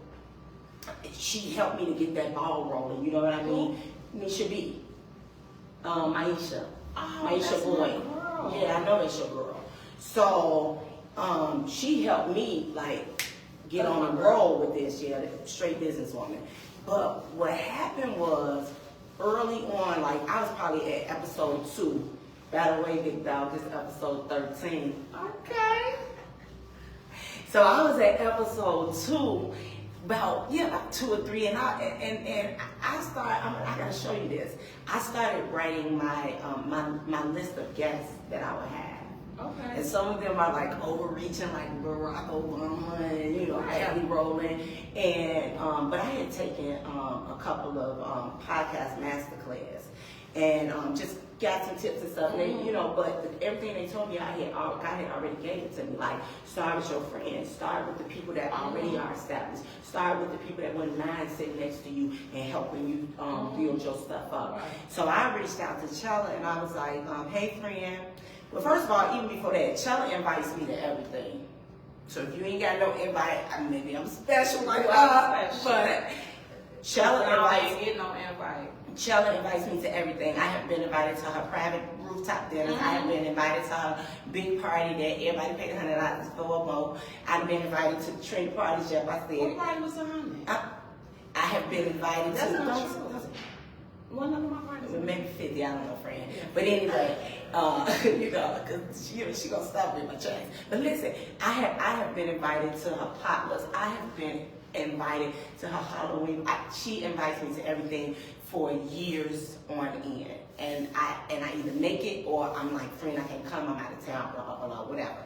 Speaker 1: she helped me to get that ball rolling, you know what I mean? Misha B, Maisha. Maisha Boy. Yeah, I know that's your girl. So she helped me like get on the roll with this, straight businesswoman. But what happened was early on, like I was probably at episode 2. By the way, Big Dog, this is episode 13. Okay. So I was at episode 2. About 2 or 3, and I started. I gotta show you this. I started writing my my list of guests that I would have,
Speaker 2: Okay.
Speaker 1: And some of them are like overreaching, like Barack Obama, and heavy rolling. And but I had taken a couple of podcast masterclass, and just got some tips and stuff. And they, but everything they told me, God had already gave it to me. Like, start with your friends, start with the people that already are established, start with the people that wouldn't mind sitting next to you and helping you build your stuff up. Right. So I reached out to Chella, and I was like, hey friend. Well, first of all, even before that, Chella invites me to everything. So if you ain't got no invite, maybe I'm special like but Chella invites me to everything. I have been invited to her private rooftop dinners. I have been invited to her big party that everybody paid $100 for or more. I've been invited to Trinity parties, Jeff. I said.
Speaker 2: What party was $100?
Speaker 1: I have been invited to.
Speaker 2: That's not true. One of my parties.
Speaker 1: Maybe 50, I don't know, friend. Yeah. But anyway, because she gonna stop me in my tracks. But listen, I have been invited to her potlucks. I have been invited to her Halloween. She invites me to everything for years on end, and I either make it or I'm like, friend, I can't come. I'm out of town, blah blah blah, whatever.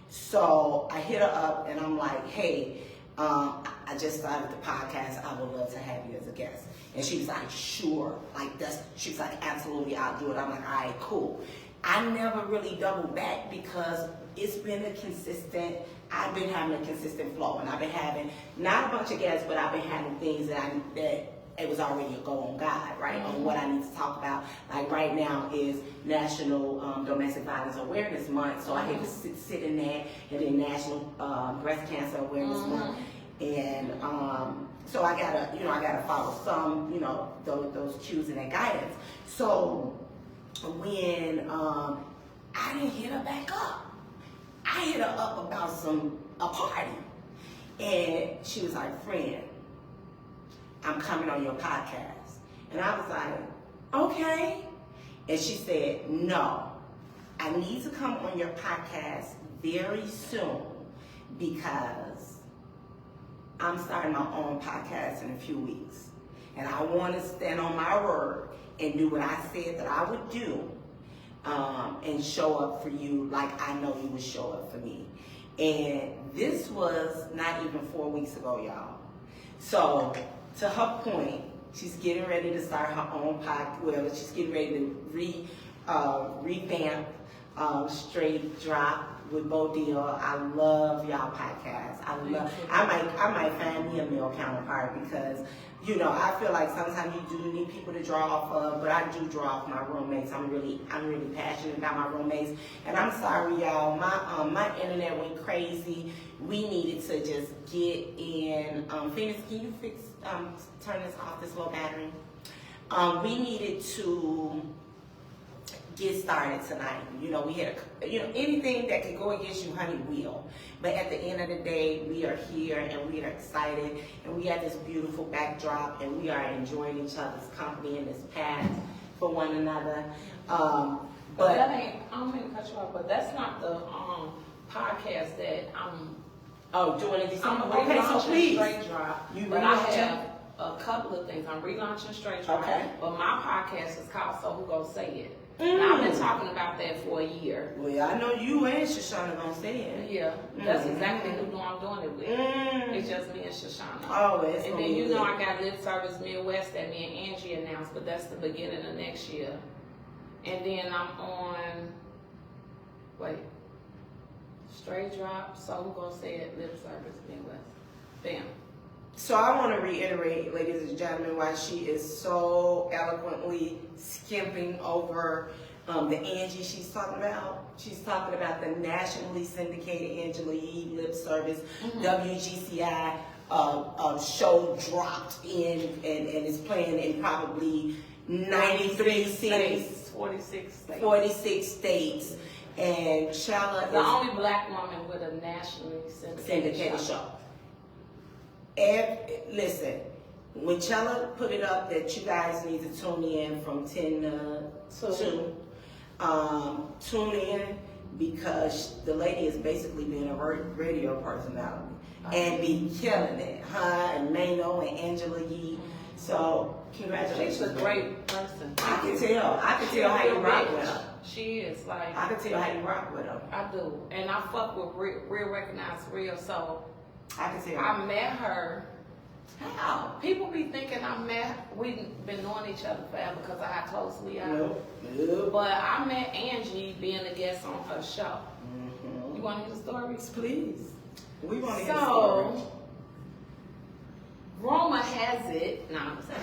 Speaker 1: So I hit her up and I'm like, hey, I just started the podcast. I would love to have you as a guest. And she was like, sure. She was like, absolutely, I'll do it. I'm like, all right, cool. I never really doubled back because it's been I've been having a consistent flow. And I've been having, not a bunch of guests, but I've been having things that it was already a go on God, right? On what I need to talk about. Like right now is National Domestic Violence Awareness Month. So I had to sit in that, and then National Breast Cancer Awareness Month. And so I gotta follow some, those cues and that guidance. So when I didn't hit her back up, I hit her up about a party, and she was like, friend, I'm coming on your podcast. And I was like, okay. And she said, no, I need to come on your podcast very soon because I'm starting my own podcast in a few weeks. And I want to stand on my word and do what I said that I would do, and show up for you like I know you would show up for me. And this was not even 4 weeks ago, y'all. So to her point, she's getting ready to start her own podcast. Well, she's getting ready to revamp Straight Drop with Bo Deal. I love y'all podcasts. I might find me a male counterpart because, I feel like sometimes you do need people to draw off of, but I do draw off my roommates. I'm really passionate about my roommates. And I'm sorry, y'all, my internet went crazy. We needed to just get in. Phoenix, can you turn this off, this low battery? We needed to get started tonight. We had anything that could go against you, honey, will. But at the end of the day, we are here and we are excited and we have this beautiful backdrop and we are enjoying each other's company in this path for one another.
Speaker 2: But that ain't, I don't mean to cut you off, but that's not the podcast that I'm
Speaker 1: doing it December.
Speaker 2: Okay, so please. Straight Drop.
Speaker 1: But
Speaker 2: I have a couple of things. I'm relaunching Straight Drop.
Speaker 1: Okay.
Speaker 2: But my podcast is called So Who Gon' Say It. Now, I've been talking about that for a year.
Speaker 1: Well, I know you and Shoshana gonna say it.
Speaker 2: Yeah, that's exactly who I'm doing it with. It's just me and Shoshana.
Speaker 1: Oh, it's
Speaker 2: and then I got Lip Service Midwest that me and Angie announced, but that's the beginning of next year. And then I'm on, Straight Drop, So Who Gon' Say It, Lip Service Midwest. Bam.
Speaker 1: So I want to reiterate, ladies and gentlemen, why she is so eloquently skimping over the Angie she's talking about. She's talking about the nationally syndicated Angela Yee Lip Service WGCI show dropped in and is playing in probably 93 cities, 46 states. And Chella is
Speaker 2: the only black woman with a nationally syndicated show.
Speaker 1: Listen, when Chella put it up that you guys need to tune in from 10 to 2, tune in because the lady is basically being a radio personality and be killing it. Her and Mano and Angela Yee. So congratulations.
Speaker 2: She's a great person.
Speaker 1: I can tell how you rock with her.
Speaker 2: She is like.
Speaker 1: I can tell how you rock with her.
Speaker 2: I do, and I fuck with real recognize real. So
Speaker 1: I can tell.
Speaker 2: I met her.
Speaker 1: How?
Speaker 2: People be thinking we've been knowing each other forever because of how close we are.
Speaker 1: Nope.
Speaker 2: But I met Angie being a guest on her show.
Speaker 1: Mm-hmm.
Speaker 2: You want to hear the stories?
Speaker 1: Please. We want to hear the story.
Speaker 2: Rumor has it. No, I'm saying.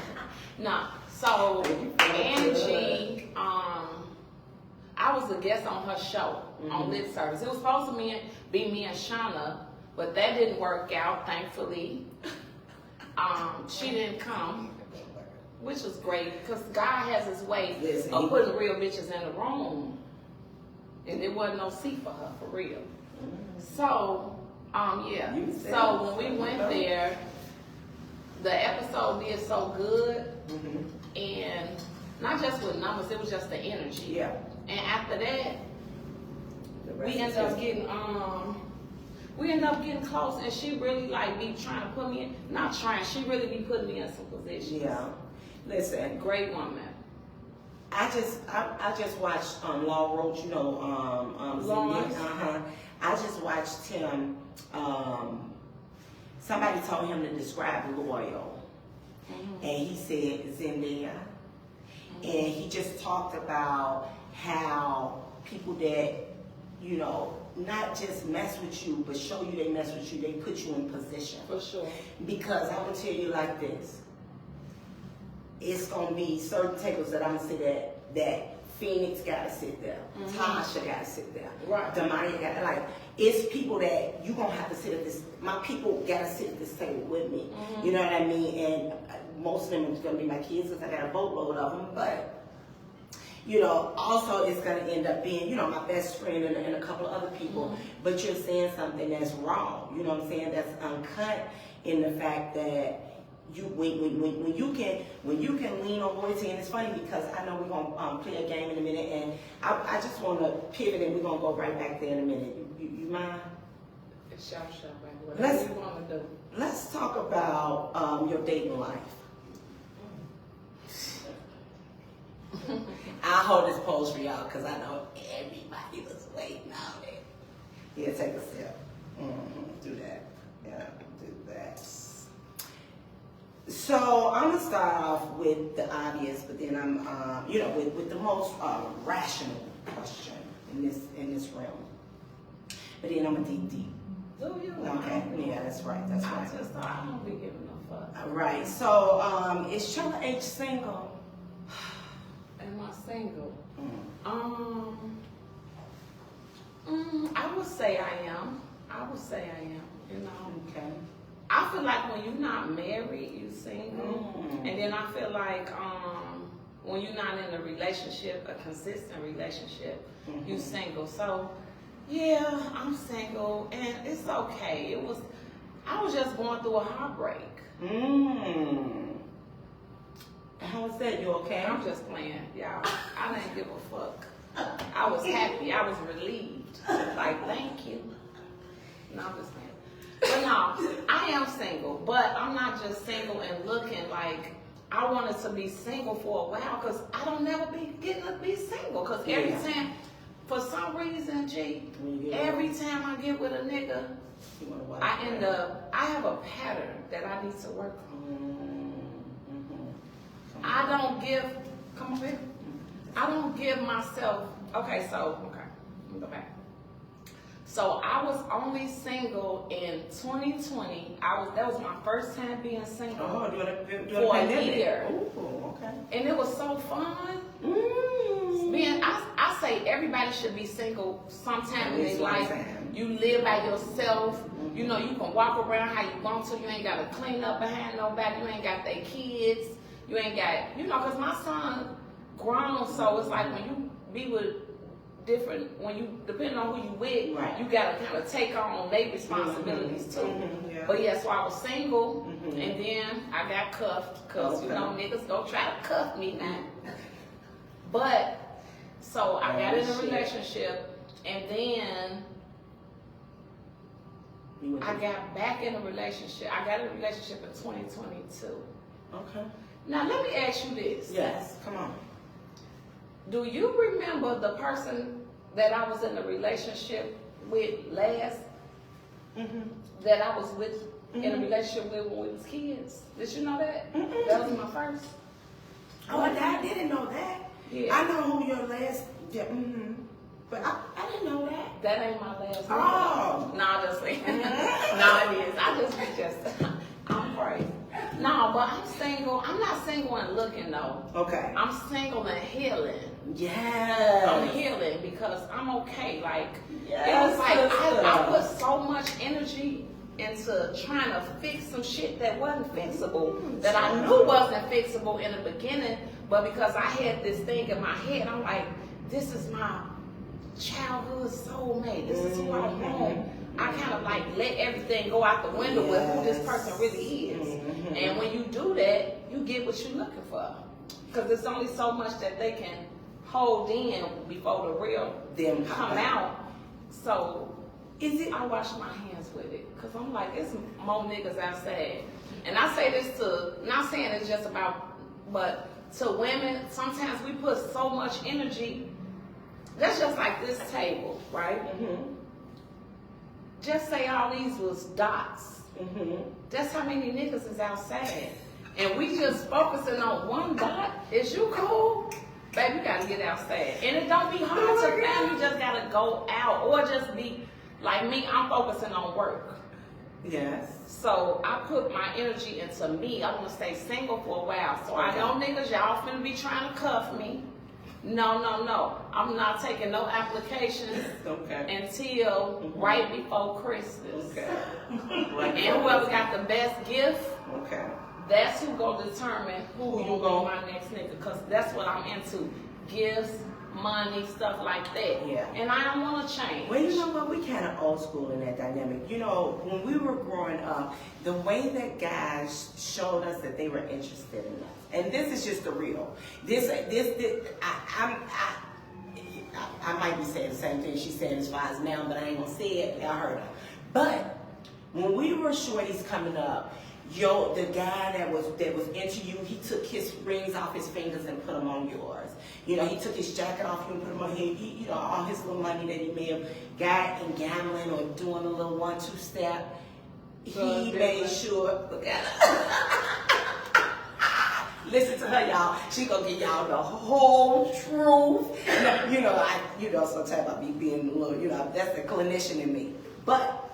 Speaker 2: No. So Angie, I was a guest on her show on Lip Service. It was supposed to be me and Shauna, but that didn't work out, thankfully. She didn't come, which was great because God has His way of putting real bitches in the room, and there wasn't no seat for her for real. So, yeah. So when we went there, the episode did so good, and not just with numbers, it was just the energy.
Speaker 1: Yeah.
Speaker 2: And after that, we ended up getting close, and she really like be trying to put me in, not trying, she really be putting me in some positions.
Speaker 1: Yeah. Listen.
Speaker 2: Great woman.
Speaker 1: I just watched Law Roach, you know,
Speaker 2: Lawrence.
Speaker 1: I just watched him, somebody told him to describe loyal. And he said Zendaya. And he just talked about how people that, you know, not just mess with you, but show you they mess with you, they put you in position.
Speaker 2: For sure.
Speaker 1: Because I'm going to tell you like this. It's going to be certain tables that I'm going to say that Phoenix got to sit there. Tasha got to sit there.
Speaker 2: Right.
Speaker 1: Damaya got to, like, it's people that you going to have to sit at this, my people got to sit at this table with me. You know what I mean? And most of them are going to be my kids because I got a boatload of them, but you know, also it's going to end up being, you know, my best friend and a couple of other people. But you're saying something that's raw, you know what I'm saying? That's uncut in the fact that you when you can lean on loyalty. And it's funny because I know we're going to play a game in a minute, and I just want to pivot and we're going to go right back there in a minute. You mind?
Speaker 2: Sure, whatever you want to do.
Speaker 1: Let's talk about your dating life. I'll hold this pose for y'all because I know everybody was waiting on it. Yeah, take a sip. Do that. Yeah, do that. So I'm gonna start off with the obvious, but then I'm, you know, with the most rational question in this realm. But then I'm a deep.
Speaker 2: Do you?
Speaker 1: Okay. Yeah, that's right. That's right.
Speaker 2: I don't be giving no fuck.
Speaker 1: All right. So is Chella H single?
Speaker 2: Am I single? I would say I am. You know.
Speaker 1: Okay.
Speaker 2: I feel like when you're not married, you single. And then I feel like when you're not in a relationship, a consistent relationship, you single. So yeah, I'm single and it's okay. I was just going through a heartbreak.
Speaker 1: How was that? You okay?
Speaker 2: I'm just playing, y'all. I didn't give a fuck. I was happy. I was relieved. Like, thank you. No, I'm just playing. But no, I am single. But I'm not just single and looking like I wanted to be single for a while because I don't never be getting to be single. Because every time, for some reason, every time I get with a nigga, I end up, I have a pattern that I need to work on. I don't give myself, let me go back. So I was only single in 2020. That was my first time being single for a year.
Speaker 1: Ooh, okay.
Speaker 2: And it was so fun. I say everybody should be single sometime in their life. You live by yourself. You know, you can walk around how you want to. You ain't got to clean up behind nobody. You ain't got their kids. You ain't got, you know, because my son grown, so it's like when you be with different, depending on who you with, you got to kind of take on their responsibilities too. But yeah, so I was single, and then I got cuffed, because, you know, niggas go try to cuff me now. But, so I got in a relationship, and then I got back in a relationship. I got in a relationship in 2022.
Speaker 1: Okay.
Speaker 2: Now, let me ask you this.
Speaker 1: Yes, come on.
Speaker 2: Do you remember the person that I was in a relationship with last? That I was with in a relationship with when we was kids. Did you know that? That was my first.
Speaker 1: Oh, I didn't know that.
Speaker 2: Yeah.
Speaker 1: I know who your last. Yeah, but I didn't know that.
Speaker 2: That ain't my last.
Speaker 1: Oh.
Speaker 2: No, just like, no, it is. I just I'm crazy. No, but I'm single. I'm not single and looking though.
Speaker 1: Okay.
Speaker 2: I'm single and healing.
Speaker 1: Yes.
Speaker 2: I'm healing because I'm okay. Like
Speaker 1: Yes,
Speaker 2: it was like
Speaker 1: sister.
Speaker 2: I put so much energy into trying to fix some shit that wasn't fixable, that I knew wasn't fixable in the beginning, but because I had this thing in my head, I'm like, this is my childhood soulmate. This is who I want. I kind of like let everything go out the window with who this person really is. And when you do that, you get what you're looking for. Because there's only so much that they can hold in before the real
Speaker 1: Them
Speaker 2: come out. So I wash my hands with it. Because I'm like, it's more niggas outside. And I say this to, not saying it's just about, but to women, sometimes we put so much energy. That's just like this table, right? Just say all these was dots. That's how many niggas is outside. And we just focusing on one dot. Is you cool? Baby, you gotta get outside. And it don't be hard to find. You just gotta go out. Or just be like me, I'm focusing on work.
Speaker 1: Yes.
Speaker 2: So I put my energy into me. I want to stay single for a while. So I know niggas, y'all finna be trying to cuff me. No. I'm not taking no applications until right before Christmas. And whoever got the best gift, that's who gonna determine who you gonna be my next nigga. Cause that's what I'm into. Gifts, money, stuff like that.
Speaker 1: Yeah.
Speaker 2: And I don't wanna change.
Speaker 1: Well, you know what? We kind of old school in that dynamic. You know, when we were growing up, the way that guys showed us that they were interested in us, and this is just the real. I might be saying the same thing she's saying as far as now, but I ain't gonna say it. I heard her. But when we were shorties coming up, the guy that was into you, he took his rings off his fingers and put them on yours. You know, he took his jacket off you and put them on him. He, you know, all his little money that he may have got in gambling or doing a little 1-2 step. He made sure. Look at her. Listen to her, y'all. She gonna give y'all the whole truth. Sometimes I be being a little, that's the clinician in me. But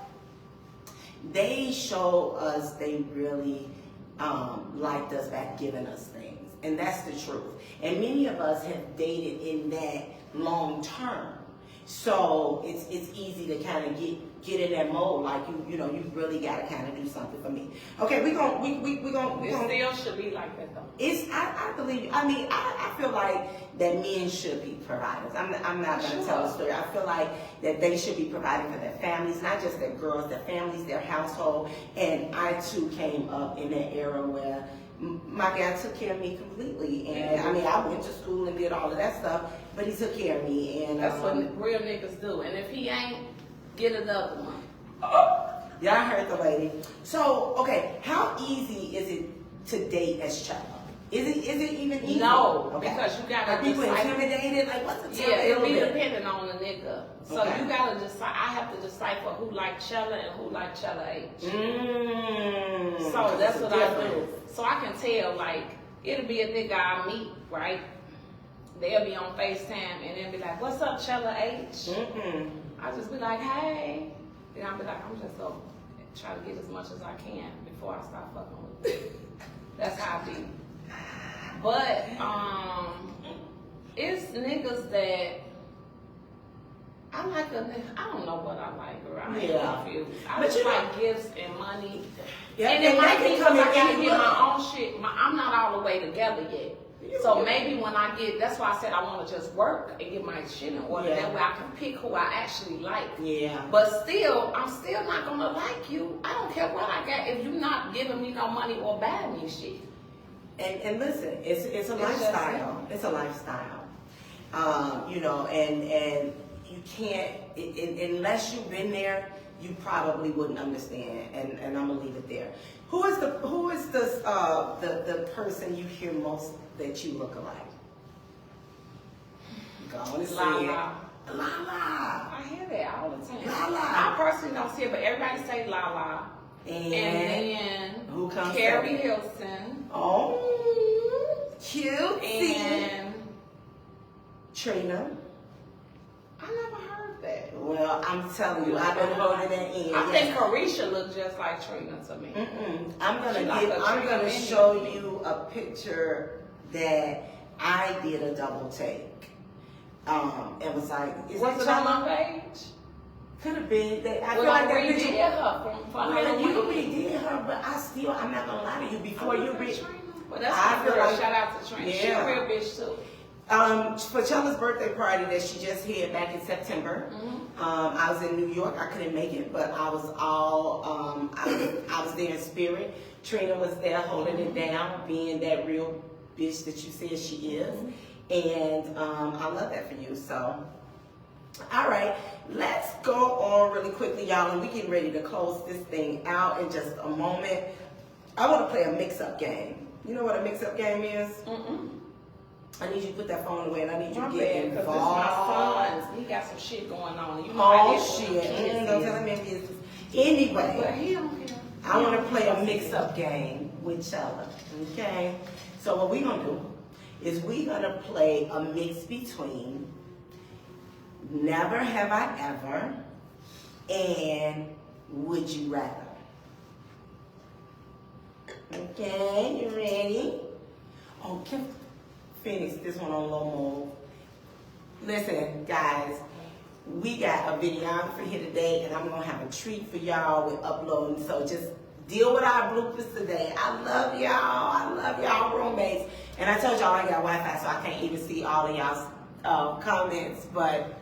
Speaker 1: they show us they really liked us back giving us things. And that's the truth. And many of us have dated in that long term. So it's easy to kind of get in that mode, like you really gotta kind of do something for me. Okay, we
Speaker 2: still should be like that though.
Speaker 1: I believe. I mean, I feel like that men should be providers. I'm not gonna tell a story. I feel like that they should be providing for their families, not just their girls, their families, their household. And I too came up in that era where my guy took care of me completely. And I mean, I went to school and did all of that stuff, but he took care of me. And
Speaker 2: that's what real niggas do. And if he ain't, get another one.
Speaker 1: Yeah, I heard the lady. So, okay, how easy is it to date as Chella? Is it even easy?
Speaker 2: No,
Speaker 1: okay.
Speaker 2: Because you gotta
Speaker 1: Are people intimidated? Like, what's the
Speaker 2: Yeah, it'll be dependent on the nigga. So
Speaker 1: Okay.
Speaker 2: you gotta decide. I have to decipher who like Chella and who like Chella H. So that's what I do. So I can tell, like, it'll be a nigga I meet, right? They'll be on FaceTime and they'll be like, "What's up, Chella H?" I just be like, "Hey." Then I'll be like, "I'm just gonna try to get as much as I can before I start fucking with you." That's how I be. But it's niggas that I like a nigga. I don't know what I like, girl. I'm confused. I just like gifts and money.
Speaker 1: Yeah,
Speaker 2: and it might be because I gotta
Speaker 1: in
Speaker 2: get my own shit. I'm not all the way together yet. So maybe when I get, that's why I said I want to just work and get my shit in order. That way I can pick who I actually like. Yeah. But still, I'm still not gonna like you. I don't care what I got if you're not giving me no money or buying me shit.
Speaker 1: And listen, it's a lifestyle. It's a lifestyle. And you can't unless you've been there. You probably wouldn't understand, and I'm gonna leave it there. Who is the person you hear most that you look alike? Go on and say
Speaker 2: La
Speaker 1: it.
Speaker 2: la.
Speaker 1: La la.
Speaker 2: I hear that all the time.
Speaker 1: La la.
Speaker 2: I personally don't see it, but everybody say la la. And then
Speaker 1: who comes
Speaker 2: Carrie
Speaker 1: second?
Speaker 2: Hilson.
Speaker 1: Oh, cute.
Speaker 2: And
Speaker 1: Trina.
Speaker 2: I never heard that.
Speaker 1: Well, I'm telling you, I've been holding that in.
Speaker 2: I think Carisha looked just like Trina to me.
Speaker 1: I'm
Speaker 2: She like a
Speaker 1: I'm
Speaker 2: Trina
Speaker 1: gonna
Speaker 2: Mini.
Speaker 1: show you a picture that I did a double take. It was like,
Speaker 2: Was it on my page?
Speaker 1: Could have been. I feel
Speaker 2: Well, I
Speaker 1: like that
Speaker 2: redid
Speaker 1: picture.
Speaker 2: her from
Speaker 1: Well, you
Speaker 2: Halloween.
Speaker 1: redid her, but I'm not gonna lie to you. Before you read,
Speaker 2: Well, that's
Speaker 1: I
Speaker 2: my
Speaker 1: feel
Speaker 2: girl.
Speaker 1: like-
Speaker 2: Shout out to Trina. She
Speaker 1: Yeah.
Speaker 2: a real bitch too.
Speaker 1: for Chella's birthday party that she just had back in September, I was in New York. I couldn't make it, but I was I was there in spirit. Trina was there holding it down, being that real bitch that you said she is, and I love that for you. So, all right, let's go on really quickly, y'all, and we're getting ready to close this thing out in just a moment. I want to play a mix-up game. You know what a mix-up game is? I need you to put that phone away, and I need you to get
Speaker 2: Because
Speaker 1: involved.
Speaker 2: my son, he got some shit going on. You know how
Speaker 1: Oh
Speaker 2: this
Speaker 1: shit!
Speaker 2: one is.
Speaker 1: Don't tell me business.
Speaker 2: But
Speaker 1: Anyway,
Speaker 2: he don't care.
Speaker 1: I want to play a mix-up game with Chella. Okay. So what we're gonna do is we're gonna play a mix between Never Have I Ever and Would You Rather. Okay, you ready? Oh, Phoenix, this one on low mode. Listen, guys, we got a videographer here today, and I'm gonna have a treat for y'all with uploading. So just deal with our bloopers today. I love y'all. I love y'all roommates. And I told y'all I got Wi-Fi, so I can't even see all of y'all's comments. But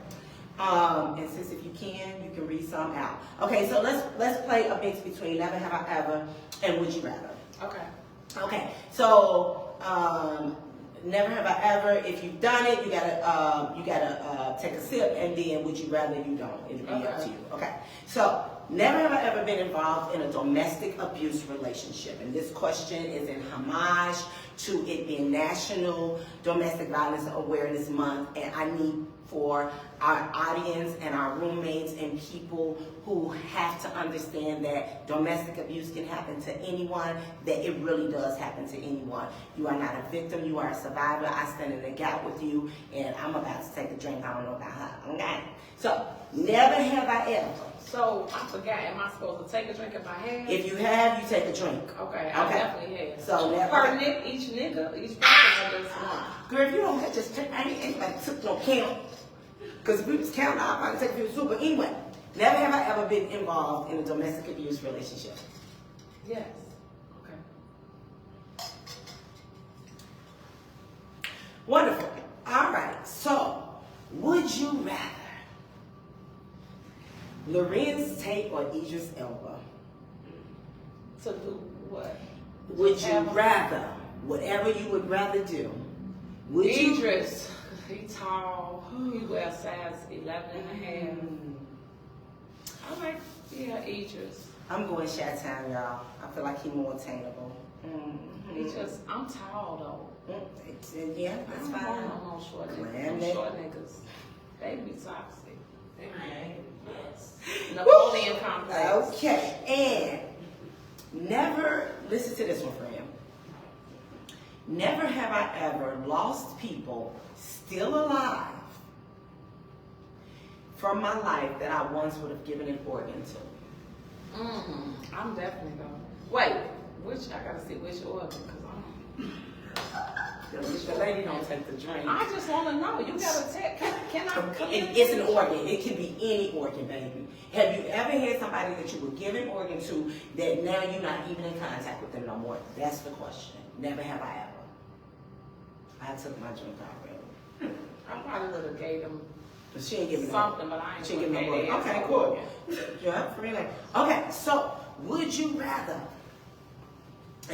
Speaker 1: and since if you can read some out. Okay, so let's play a mix between Never Have I Ever and Would You Rather.
Speaker 2: Okay.
Speaker 1: Okay, so Never Have I Ever. If you've done it, you gotta take a sip, and then Would You Rather you don't. It'll be up to you. Okay, so never have I ever been involved in a domestic abuse relationship, and this question is in homage to it being National Domestic Violence Awareness Month, and I need for our audience and our roommates and people who have to understand that domestic abuse can happen to anyone, that it really does happen to anyone. You are not a victim, you are a survivor. I stand in the gap with you, and I'm about to take a drink. I don't know about her, okay? So, never have I ever.
Speaker 2: So, I forgot, am I supposed to take a drink if I have?
Speaker 1: If you have, you take a drink.
Speaker 2: Okay, I definitely have.
Speaker 1: So,
Speaker 2: each person has this one.
Speaker 1: Girl, if you don't have, just take, anybody took no count. Because if we was counting, I'll probably take a few too. But anyway, never have I ever been involved in a domestic abuse relationship.
Speaker 2: Yes. Okay.
Speaker 1: Wonderful. All right. So, would you rather Lorenz Tate or Idris Elba?
Speaker 2: To do what?
Speaker 1: Would you rather, whatever you would rather do, would you?
Speaker 2: Idris. He tall. He wears size 11 and a half. I like, Idris.
Speaker 1: I'm going Chi-Town, y'all. I feel like he's more attainable.
Speaker 2: I'm tall though.
Speaker 1: Yeah, that's fine.
Speaker 2: I don't want no short niggas. No short niggas. They be toxic. Yes. Napoleon complex.
Speaker 1: Okay, and never, listen to this one, friend. Never have I ever lost people still alive from my life that I once would have given an organ to.
Speaker 2: I'm definitely going. Wait, I gotta see which organ, because
Speaker 1: The lady don't take the drink.
Speaker 2: I just want to know. You gotta take. Can I?
Speaker 1: It's an organ. It can be any organ, baby. Have you ever had somebody that you would give an organ to that now you're not even in contact with them no more? That's the question. Never have I ever. I took my drink already.
Speaker 2: I probably would have gave them
Speaker 1: But she ain't giving
Speaker 2: something, but I ain't.
Speaker 1: She ain't giving no
Speaker 2: gave
Speaker 1: organ.
Speaker 2: them
Speaker 1: Okay, cool. Yeah, for real. Okay, so would you rather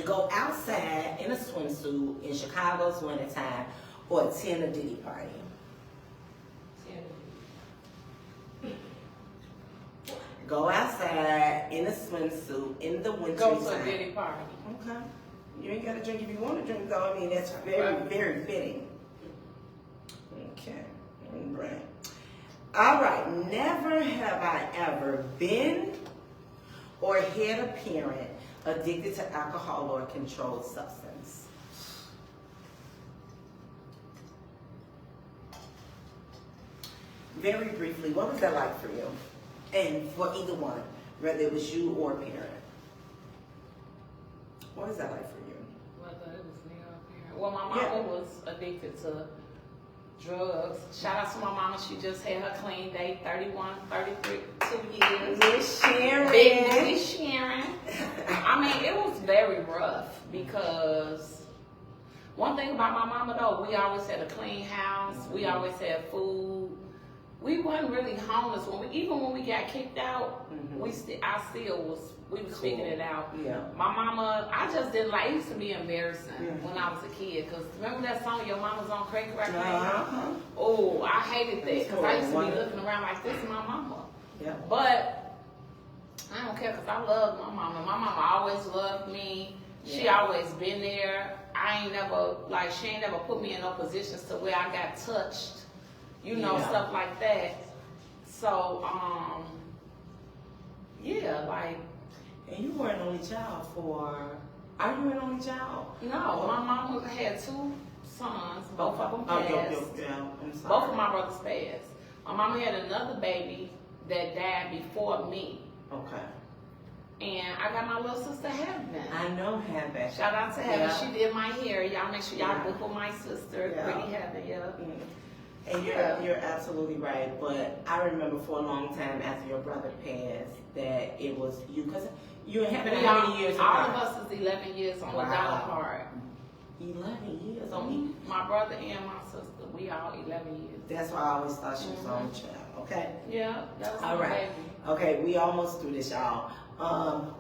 Speaker 1: go outside in a swimsuit in Chicago's wintertime or attend a Diddy party? Go outside in a swimsuit in the winter
Speaker 2: Go to
Speaker 1: time.
Speaker 2: a Diddy party.
Speaker 1: Okay. You ain't got to drink if you want to drink, though. I mean, that's very, very fitting. Okay. All right. Never have I ever been or had a parent addicted to alcohol or a controlled substance. Very briefly, what was that like for you? And for either one, whether it was you or a parent. What was that like for you?
Speaker 2: Whether it was me or a parent. Well, my mama was addicted to drugs. Shout out to my mama. She just had her clean day, 31, 33, 2 years.
Speaker 1: Miss Sharon.
Speaker 2: Big Miss Sharon. I mean, it was very rough because one thing about my mama though, we always had a clean house. We always had food. We wasn't really homeless even when we got kicked out. We was figuring it out.
Speaker 1: Yeah.
Speaker 2: My mama, I just didn't like. It used to be embarrassing when I was a kid. Cause remember that song, "Your Mama's on Crack Crack Crack"? Oh, I hated that because I used to be looking around like, this is my mama.
Speaker 1: Yeah.
Speaker 2: But I don't care because I love my mama. My mama always loved me.
Speaker 1: Yeah.
Speaker 2: She always been there. She ain't never put me in no positions to where I got touched. You know, stuff like that. So,
Speaker 1: And you were an only child are you an only child?
Speaker 2: No, my mama had 2 sons. Both of them passed.
Speaker 1: I'm sorry.
Speaker 2: Both of my brothers passed. My mama had another baby that died before me.
Speaker 1: Okay.
Speaker 2: And I got my little sister Heaven.
Speaker 1: I know Heaven.
Speaker 2: Shout out to Heaven.
Speaker 1: Yeah.
Speaker 2: She did my hair. Y'all make sure y'all Google my sister.
Speaker 1: Yeah.
Speaker 2: Pretty Heaven, yeah.
Speaker 1: And you're absolutely right, but I remember for a long time after your brother passed that it was you, because you and Heaven how many years apart?
Speaker 2: All of us is 11 years on the dollar apart.
Speaker 1: 11 years on me?
Speaker 2: My brother and my sister, we all 11 years.
Speaker 1: That's why I always thought she was on the child, okay?
Speaker 2: Yeah, that was
Speaker 1: all
Speaker 2: my
Speaker 1: right.
Speaker 2: baby.
Speaker 1: Okay, we almost through this, y'all.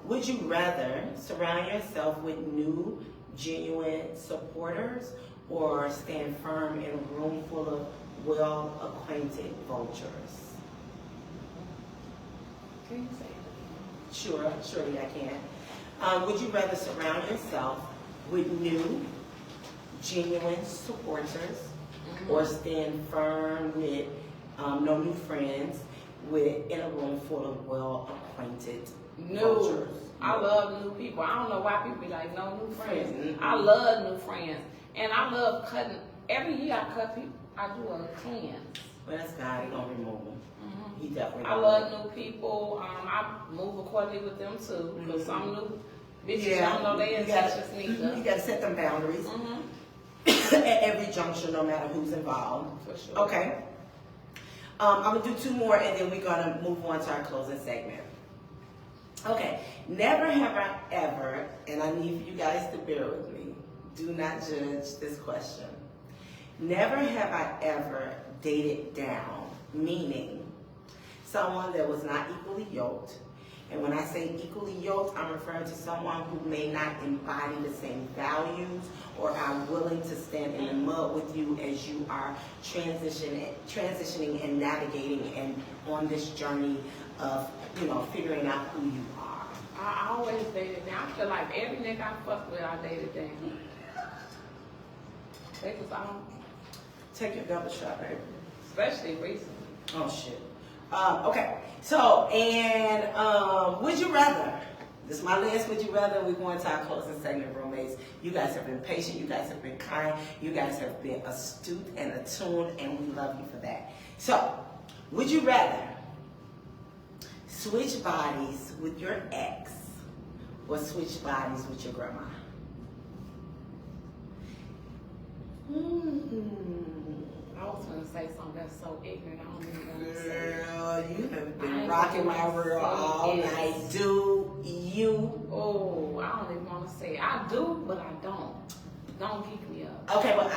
Speaker 1: Would you rather surround yourself with new, genuine supporters or stand firm in a room full of well-acquainted vultures?
Speaker 2: Can you say that?
Speaker 1: Sure, surely I can. Would you rather surround yourself with new, genuine supporters or stand firm with no new friends in a room full of well-acquainted vultures?
Speaker 2: I love new people. I don't know why people be like, no new friends.
Speaker 1: Mm-hmm.
Speaker 2: I love new friends. And I love cutting. Every year I cut people. I do a cleanse.
Speaker 1: Well, that's God. He gonna remove them. He definitely.
Speaker 2: I love new people. I move accordingly with them too. Because some new bitches don't know they intentions neither.
Speaker 1: You gotta set them boundaries at every juncture, no matter who's involved.
Speaker 2: For sure.
Speaker 1: Okay. I'm gonna do 2 more, and then we're gonna move on to our closing segment. Okay. Never have I ever, and I need for you guys to bear with me. Do not judge this question. Never have I ever dated down, meaning someone that was not equally yoked. And when I say equally yoked, I'm referring to someone who may not embody the same values or are willing to stand in the mud with you as you are transitioning and navigating and on this journey of, figuring out who you are.
Speaker 2: I always dated down. I feel like every nigga I fucked with, I dated down. Because I don't.
Speaker 1: Take your double shot, baby.
Speaker 2: Especially recently.
Speaker 1: Oh, shit. Okay. So, would you rather? This is my last would you rather. We're going to our closing segment, roommates. You guys have been patient. You guys have been kind. You guys have been astute and attuned, and we love you for that. So, would you rather switch bodies with your ex or switch bodies with your grandma?
Speaker 2: I was going to say something that's so ignorant. I don't even want to say it.
Speaker 1: Girl, you have been rocking my world all night. Do you?
Speaker 2: Oh, I don't even want to say it. I do, but I don't. Don't geek me up.
Speaker 1: Okay, well,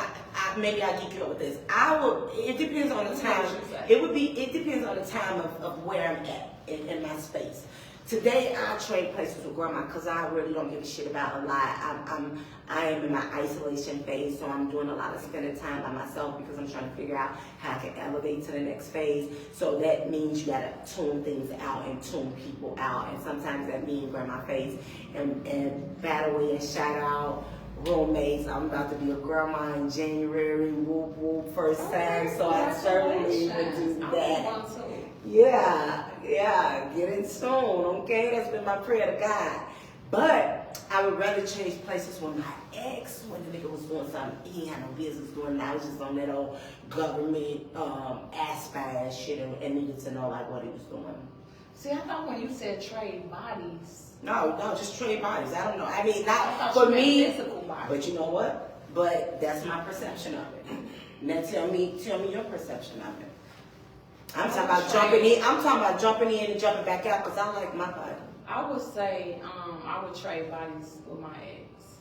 Speaker 1: maybe I'll geek you up with this. It depends on the time. It depends on the time of where I'm at in my space. Today, I trade places with grandma because I really don't give a shit about a lot. I am in my isolation phase, so I'm doing a lot of spending time by myself because I'm trying to figure out how I can elevate to the next phase. So that means you gotta tune things out and tune people out. And sometimes that means grandma face and battle and shout out roommates. I'm about to be a grandma in January. Whoop whoop, first time. So I certainly would do that. Yeah, getting soon. Okay, that's been my prayer to God. But I would rather change places with my ex when the nigga was doing something he had no business doing. And I was just on that old government ass shit and needed to know like what he was doing.
Speaker 2: See, I thought when you said trade bodies.
Speaker 1: No, just trade bodies. I don't know. I mean, not for me. But you know what? But that's my perception of it. Now tell me your perception of it. I'm talking about jumping in. I'm talking about jumping in and jumping back out because I like my body.
Speaker 2: I would say I would trade bodies with my ex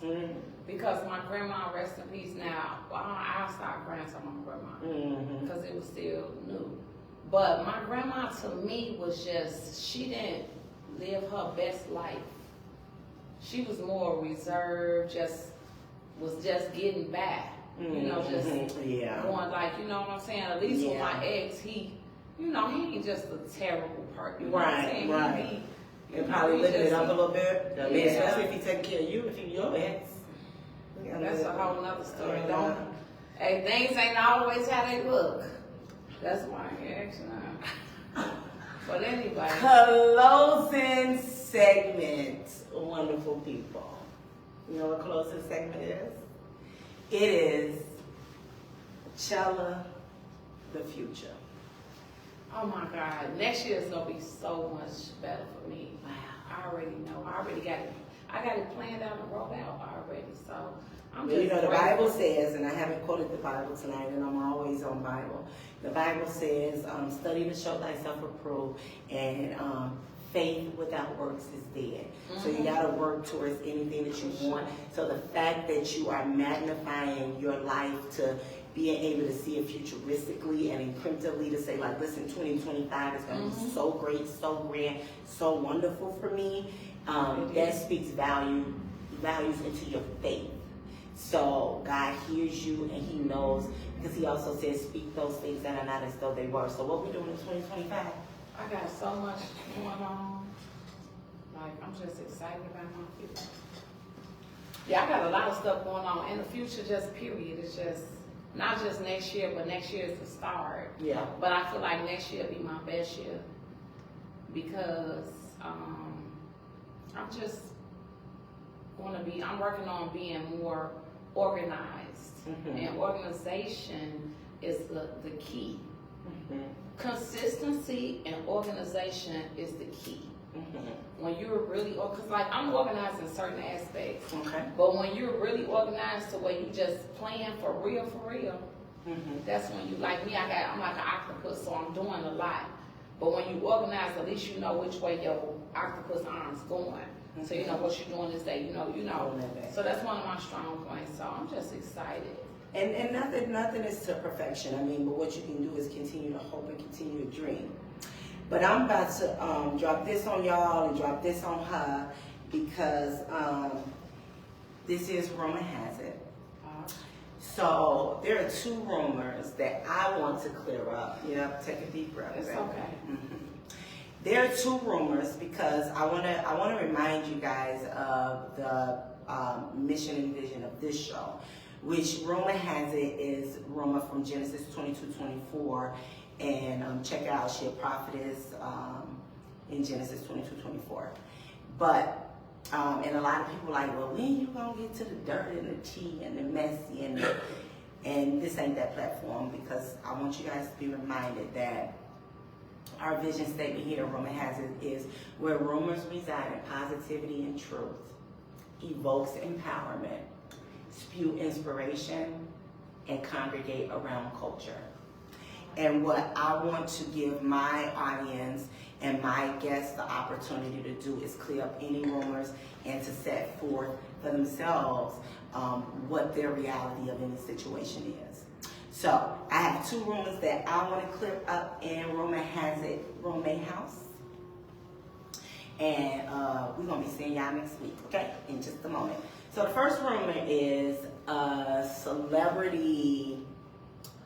Speaker 2: because my grandma, rest in peace. Now, I'll start crying to my grandma because it was still new. But my grandma to me was she didn't live her best life. She was more reserved, was just getting back. You know, just going like, you know what I'm saying? At least with my ex, he ain't just a terrible person. You know what I'm saying?
Speaker 1: Right. And probably living it up a little bit. Especially if he taking care of you, if you your ex.
Speaker 2: That's a whole nother story. Hey, things ain't always how they look. That's my reaction. But anyway.
Speaker 1: Closing segment, wonderful people. You know what closing segment is? It is Chella, the future.
Speaker 2: Oh my God, next year is gonna be so much better for me. Wow, I already know. I got it planned out and rolled out already. So I'm just
Speaker 1: the Bible says, and I haven't quoted the Bible tonight, and I'm always on Bible. The Bible says, study to show thyself approved, and faith without works is dead. So you gotta work towards anything that you want. So the fact that you are magnifying your life to being able to see it futuristically and imprintively to say like, listen, 2025 is gonna be so great, so grand, so wonderful for me. That speaks values into your faith. So God hears you and He knows, because He also says, speak those things that are not as though they were. So what we doing in 2025?
Speaker 2: I got so much going on. Like, I'm just excited about my future. Yeah, I got a lot of stuff going on in the future, just period. It's just not just next year, but next year is the start. Yeah. But I feel like next year will be my best year because I'm working on being more organized. And organization is the key. Consistency and organization is the key. When you're really, because like I'm organized in certain aspects, but when you're really organized to where you just plan for real, that's when you, like me, I'm like an octopus, so I'm doing a lot. But when you organize, at least you know which way your octopus arm's going. So you know what you're doing this day, you know. So that's one of my strong points, so I'm just excited.
Speaker 1: And nothing is to perfection. I mean, but what you can do is continue to hope and continue to dream. But I'm about to drop this on y'all and drop this on her because this is Rumor Has It. So there are two rumors that I want to clear up. Take a deep breath.
Speaker 2: It's okay.
Speaker 1: There are two rumors because I want to remind you guys of the mission and vision of this show, which Rumor Has It is Rumor from Genesis 22:24. And check out, she a prophetess in Genesis 22:24. But, and a lot of people are like, well, when you gonna get to the dirt and the tea and the messy and this ain't that platform, because I want you guys to be reminded that our vision statement here at Rumor Has It is where rumors reside in positivity and truth, evokes empowerment, spew inspiration, and congregate around culture. And what I want to give my audience and my guests the opportunity to do is clear up any rumors and to set forth for themselves what their reality of any situation is. So I have two rumors that I want to clear up in Rumor Has It Roommate House. And we're going to be seeing y'all next week, okay? In just a moment. So the first rumor is a celebrity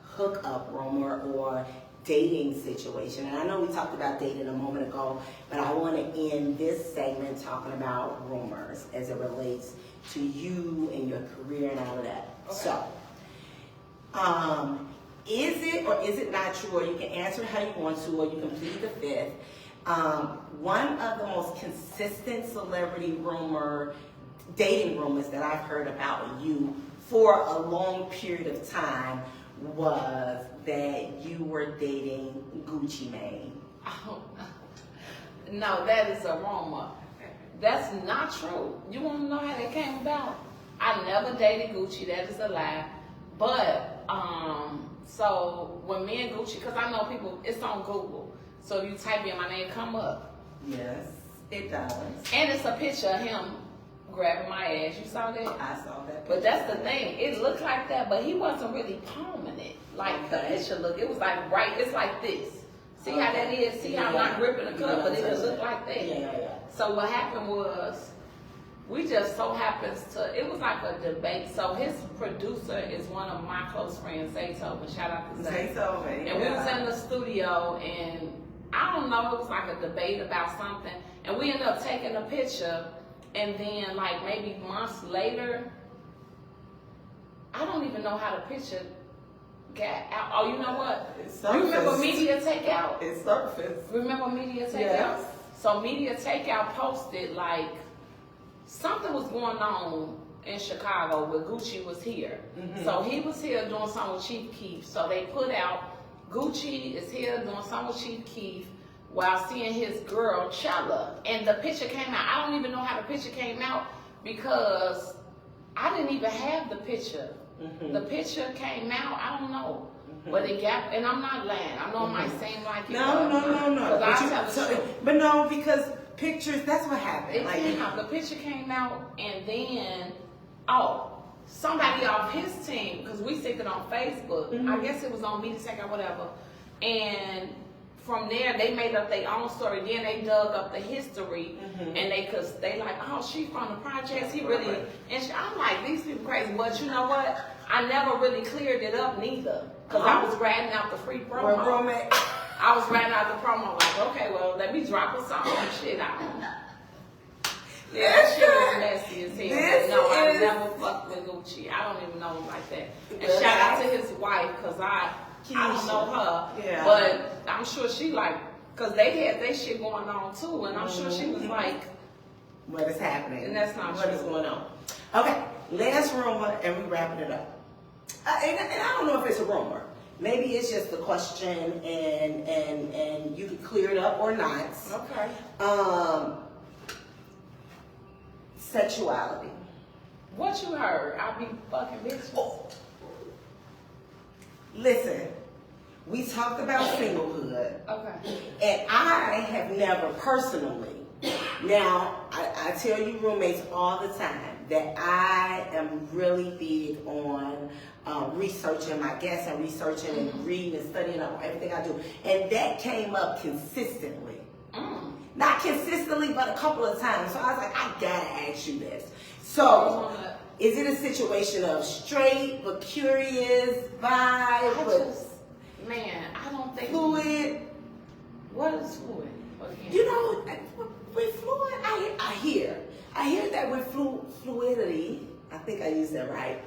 Speaker 1: hookup rumor or dating situation. And I know we talked about dating a moment ago, but I want to end this segment talking about rumors as it relates to you and your career and all of that.
Speaker 2: Okay.
Speaker 1: So, is it or is it not true, or you can answer how you want to, or you can plead the fifth. One of the most consistent celebrity dating rumors that I've heard about you for a long period of time was that you were dating Gucci Mane.
Speaker 2: Oh, no, that is a rumor. That's not true. You want to know how that came about? I never dated Gucci. That is a lie. But so when me and Gucci, because I know people, it's on Google. So if you type in my name, come up.
Speaker 1: Yes, it does.
Speaker 2: And it's a picture of him grabbing my ass. You saw that?
Speaker 1: I saw that.
Speaker 2: But that's the thing. It looked like that, but he wasn't really palming it. Like the picture look. It was like right. It's like this. See how that is? See how I'm not gripping the cup, but it just looked like that.
Speaker 1: Yeah.
Speaker 2: So what happened was, we just so happens to, it was like a debate. So his producer is one of my close friends, Zaytoven. Shout out to
Speaker 1: Zaytoven.
Speaker 2: And we was in the studio, and I don't know, it was like a debate about something. And we ended up taking a picture, and then like maybe months later, I don't even know how the picture got out. Oh, you know what? You remember Media Takeout?
Speaker 1: It surfaced.
Speaker 2: Remember Media Takeout?
Speaker 1: Yes.
Speaker 2: So Media Takeout posted like something was going on in Chicago where Gucci was here. Mm-hmm. So he was here doing something with Chief Keef. So they put out Gucci is here doing something with Chief Keef while seeing his girl Chella. And the picture came out. I don't even know how the picture came out because I didn't even have the picture. Mm-hmm. The picture came out, I don't know. Mm-hmm. But it got, and I'm not lying. I know it might seem like it.
Speaker 1: No. But no, because pictures, that's what happened.
Speaker 2: It came out. The picture came out, and then, somebody off his team, because we synced it on Facebook. Mm-hmm. I guess it was on Media Tech or whatever. And from there, they made up their own story. Then they dug up the history, mm-hmm. and they like, oh, she from the projects. He really, and I'm like, these people crazy. But you know what? I never really cleared it up neither, because I was ratting out the free promo. I was ratting out the promo like, okay, well, let me drop a song and shit out. Yeah, that shit was messy as hell. No, I never fucked with Gucci. I don't even know him like that. And shout out to his wife, because I don't know her. Yeah. But I'm sure she like, because they had their shit going on too, and I'm sure she was like,
Speaker 1: what is happening?
Speaker 2: And that's not
Speaker 1: what
Speaker 2: true.
Speaker 1: Is going on. Okay, last rumor, and we wrapping it up. And I don't know if it's a rumor. Maybe it's just a question, and you can clear it up or not.
Speaker 2: Okay.
Speaker 1: Sexuality.
Speaker 2: What you heard? I be fucking bitches. Oh.
Speaker 1: Listen, we talked about singlehood.
Speaker 2: Okay.
Speaker 1: And I have never personally. Now, I tell you roommates all the time that I am really big on researching my guests and researching and reading and studying up everything I do. And that came up consistently. Not consistently, but a couple of times. So I was like, I gotta ask you this. So, is it a situation of straight but curious vibe?
Speaker 2: I don't think.
Speaker 1: Fluid?
Speaker 2: What is fluid?
Speaker 1: You know, with fluid, I hear that with fluidity, I think I used that right.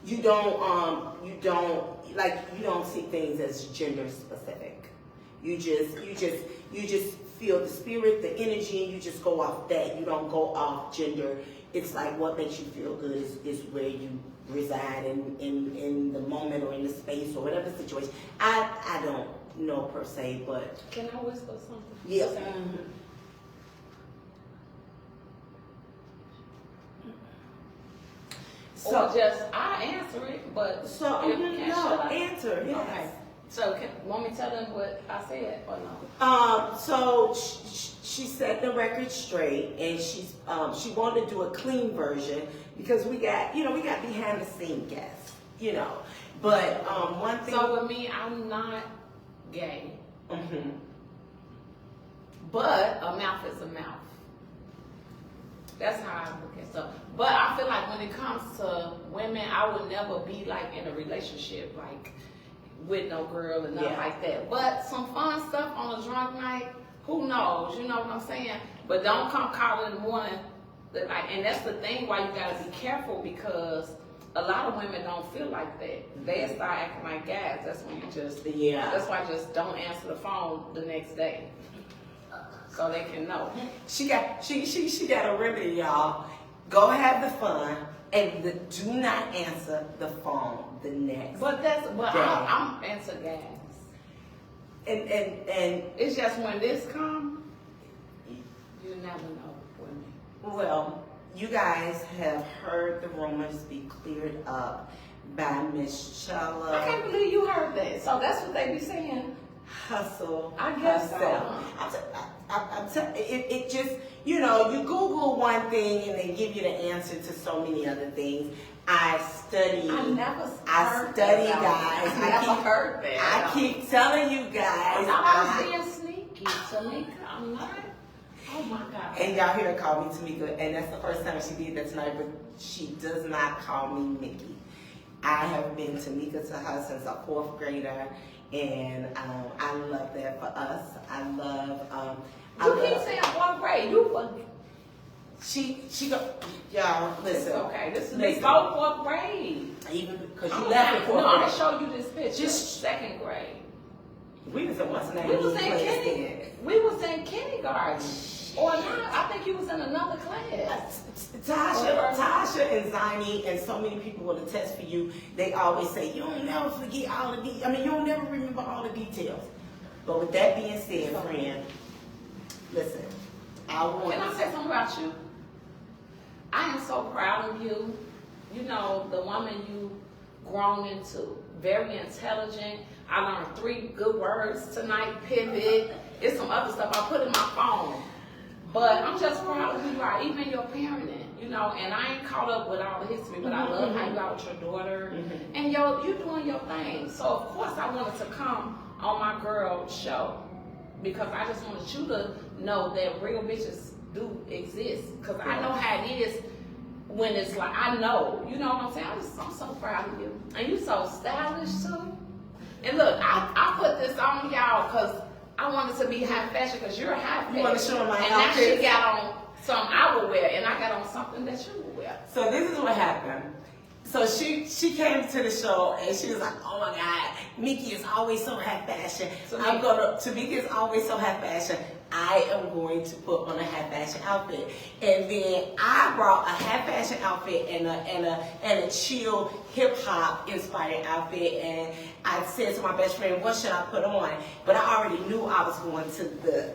Speaker 1: You don't see things as gender specific. You just feel the spirit, the energy, and you just go off that. You don't go off gender. It's like what makes you feel good is where you reside in the moment or in the space or whatever the situation. I don't know per se, but
Speaker 2: can I whisper something?
Speaker 1: Yeah.
Speaker 2: Or just I answer it, but
Speaker 1: answer. Yes.
Speaker 2: Okay. So, want me to tell them what I said or no?
Speaker 1: So she set the record straight, and she wanted to do a clean version because we got behind the scene guests, But one thing.
Speaker 2: So with me, I'm not gay.
Speaker 1: Mm-hmm.
Speaker 2: But a mouth is a mouth. That's how I look at stuff. But I feel like when it comes to women, I would never be like in a relationship. Like with no girl and nothing
Speaker 1: Yeah.
Speaker 2: like that. But some fun stuff on a drunk night, who knows? You know what I'm saying? But don't come calling in the morning. And that's the thing why you gotta be careful, because a lot of women don't feel like that. They start acting like guys. That's when you just That's why just don't answer the phone the next day, so they can know.
Speaker 1: She got a remedy, y'all. Go have the fun and do not answer the phone the next.
Speaker 2: But I'm answer gas.
Speaker 1: And
Speaker 2: It's just when this come, you never know with me.
Speaker 1: well, you guys have heard the rumors be cleared up by Miss Chella.
Speaker 2: I can't believe you heard that. So that's what they be saying.
Speaker 1: Hustle.
Speaker 2: I guess so.
Speaker 1: It just, you know, you Google one thing and they give you the answer to so many other things. I study, guys.
Speaker 2: I heard that.
Speaker 1: I keep telling you guys.
Speaker 2: I was being sneaky, Tamika. I'm not. Oh my God.
Speaker 1: And y'all hear her call me Tamika, and that's the first time she did that tonight, but she does not call me Nikki. I have been Tamika to her since a 4th grader, and I love that for us. I love.
Speaker 2: You keep saying 4th grade.
Speaker 1: She go, y'all, listen.
Speaker 2: It's okay. This is
Speaker 1: listen.
Speaker 2: before 4th grade.
Speaker 1: Even because you left in 4th grade.
Speaker 2: No, I'm gonna show you this picture.
Speaker 1: Just
Speaker 2: 2nd grade.
Speaker 1: We was in what's the name?
Speaker 2: We was in kindergarten. Or not. I think you was in another class.
Speaker 1: Tasha and Zani and so many people will attest for you. They always say, you don't never forget all the details. I mean, you don't never remember all the details. But with that being said, friend, listen,
Speaker 2: Can I say something about you? I am so proud of you. You know, the woman you grown into. Very intelligent. I learned 3 good words tonight. Pivot. It's some other stuff I put in my phone. But I'm just proud of who you are, even your parenting, you know, and I ain't caught up with all the history, but I love how you out with your daughter, and you doing your thing. So, of course, I wanted to come on my girl show, because I just wanted you to know that real bitches do exist, because I know how it is when it's like, I know, you know what I'm saying? I'm so proud of you. And you so stylish, too. And look, I put this on y'all, because I wanted to be high fashion, because you're high fashion.
Speaker 1: You want to show my
Speaker 2: and
Speaker 1: outfit?
Speaker 2: now she got on something I would wear, and I got on something that you would wear.
Speaker 1: So this is what happened. So she came to the show and she was like, oh my God, Mickey is always so high fashion. Tamika is always so high fashion. I am going to put on a high fashion outfit. And then I brought a high fashion outfit and a chill hip hop inspired outfit. And I said to my best friend, what should I put on? But I already knew I was going to the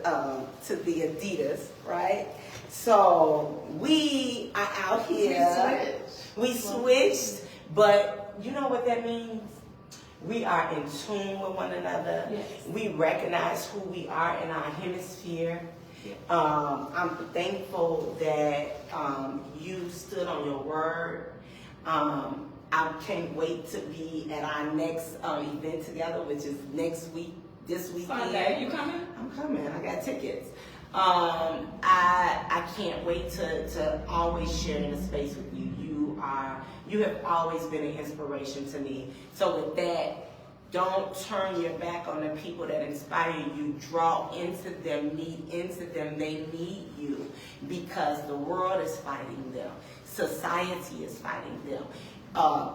Speaker 1: Adidas, right? So we are out here. We switched, but you know what that means? We are in tune with one another.
Speaker 2: Yes.
Speaker 1: We recognize who we are in our hemisphere. Yes. I'm thankful that you stood on your word. I can't wait to be at our next event together, which is next week, this weekend.
Speaker 2: Sunday, you coming?
Speaker 1: I'm coming. I got tickets. I can't wait to always share in the space with you. You have always been an inspiration to me. So with that, don't turn your back on the people that inspire you. Draw into them, lead into them. They need you because the world is fighting them. Society is fighting them.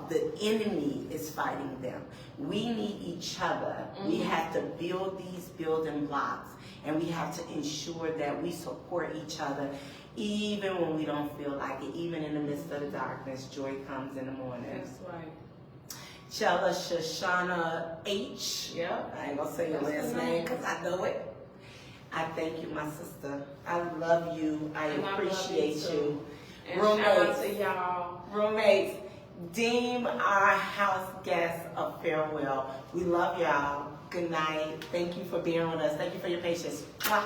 Speaker 1: The enemy is fighting them. We need each other. Mm-hmm. We have to build these building blocks, and we have to ensure that we support each other, even when we don't feel like it. Even in the midst of the darkness, joy comes in the morning.
Speaker 2: That's right.
Speaker 1: Chella Shoshana H.
Speaker 2: Yep.
Speaker 1: I ain't gonna say your last name because I know it. I thank you, my sister. I love you. I appreciate you.
Speaker 2: And shout out to y'all.
Speaker 1: Roommates, deem our house guests a farewell. We love y'all. Good night. Thank you for being with us. Thank you for your patience. Mwah.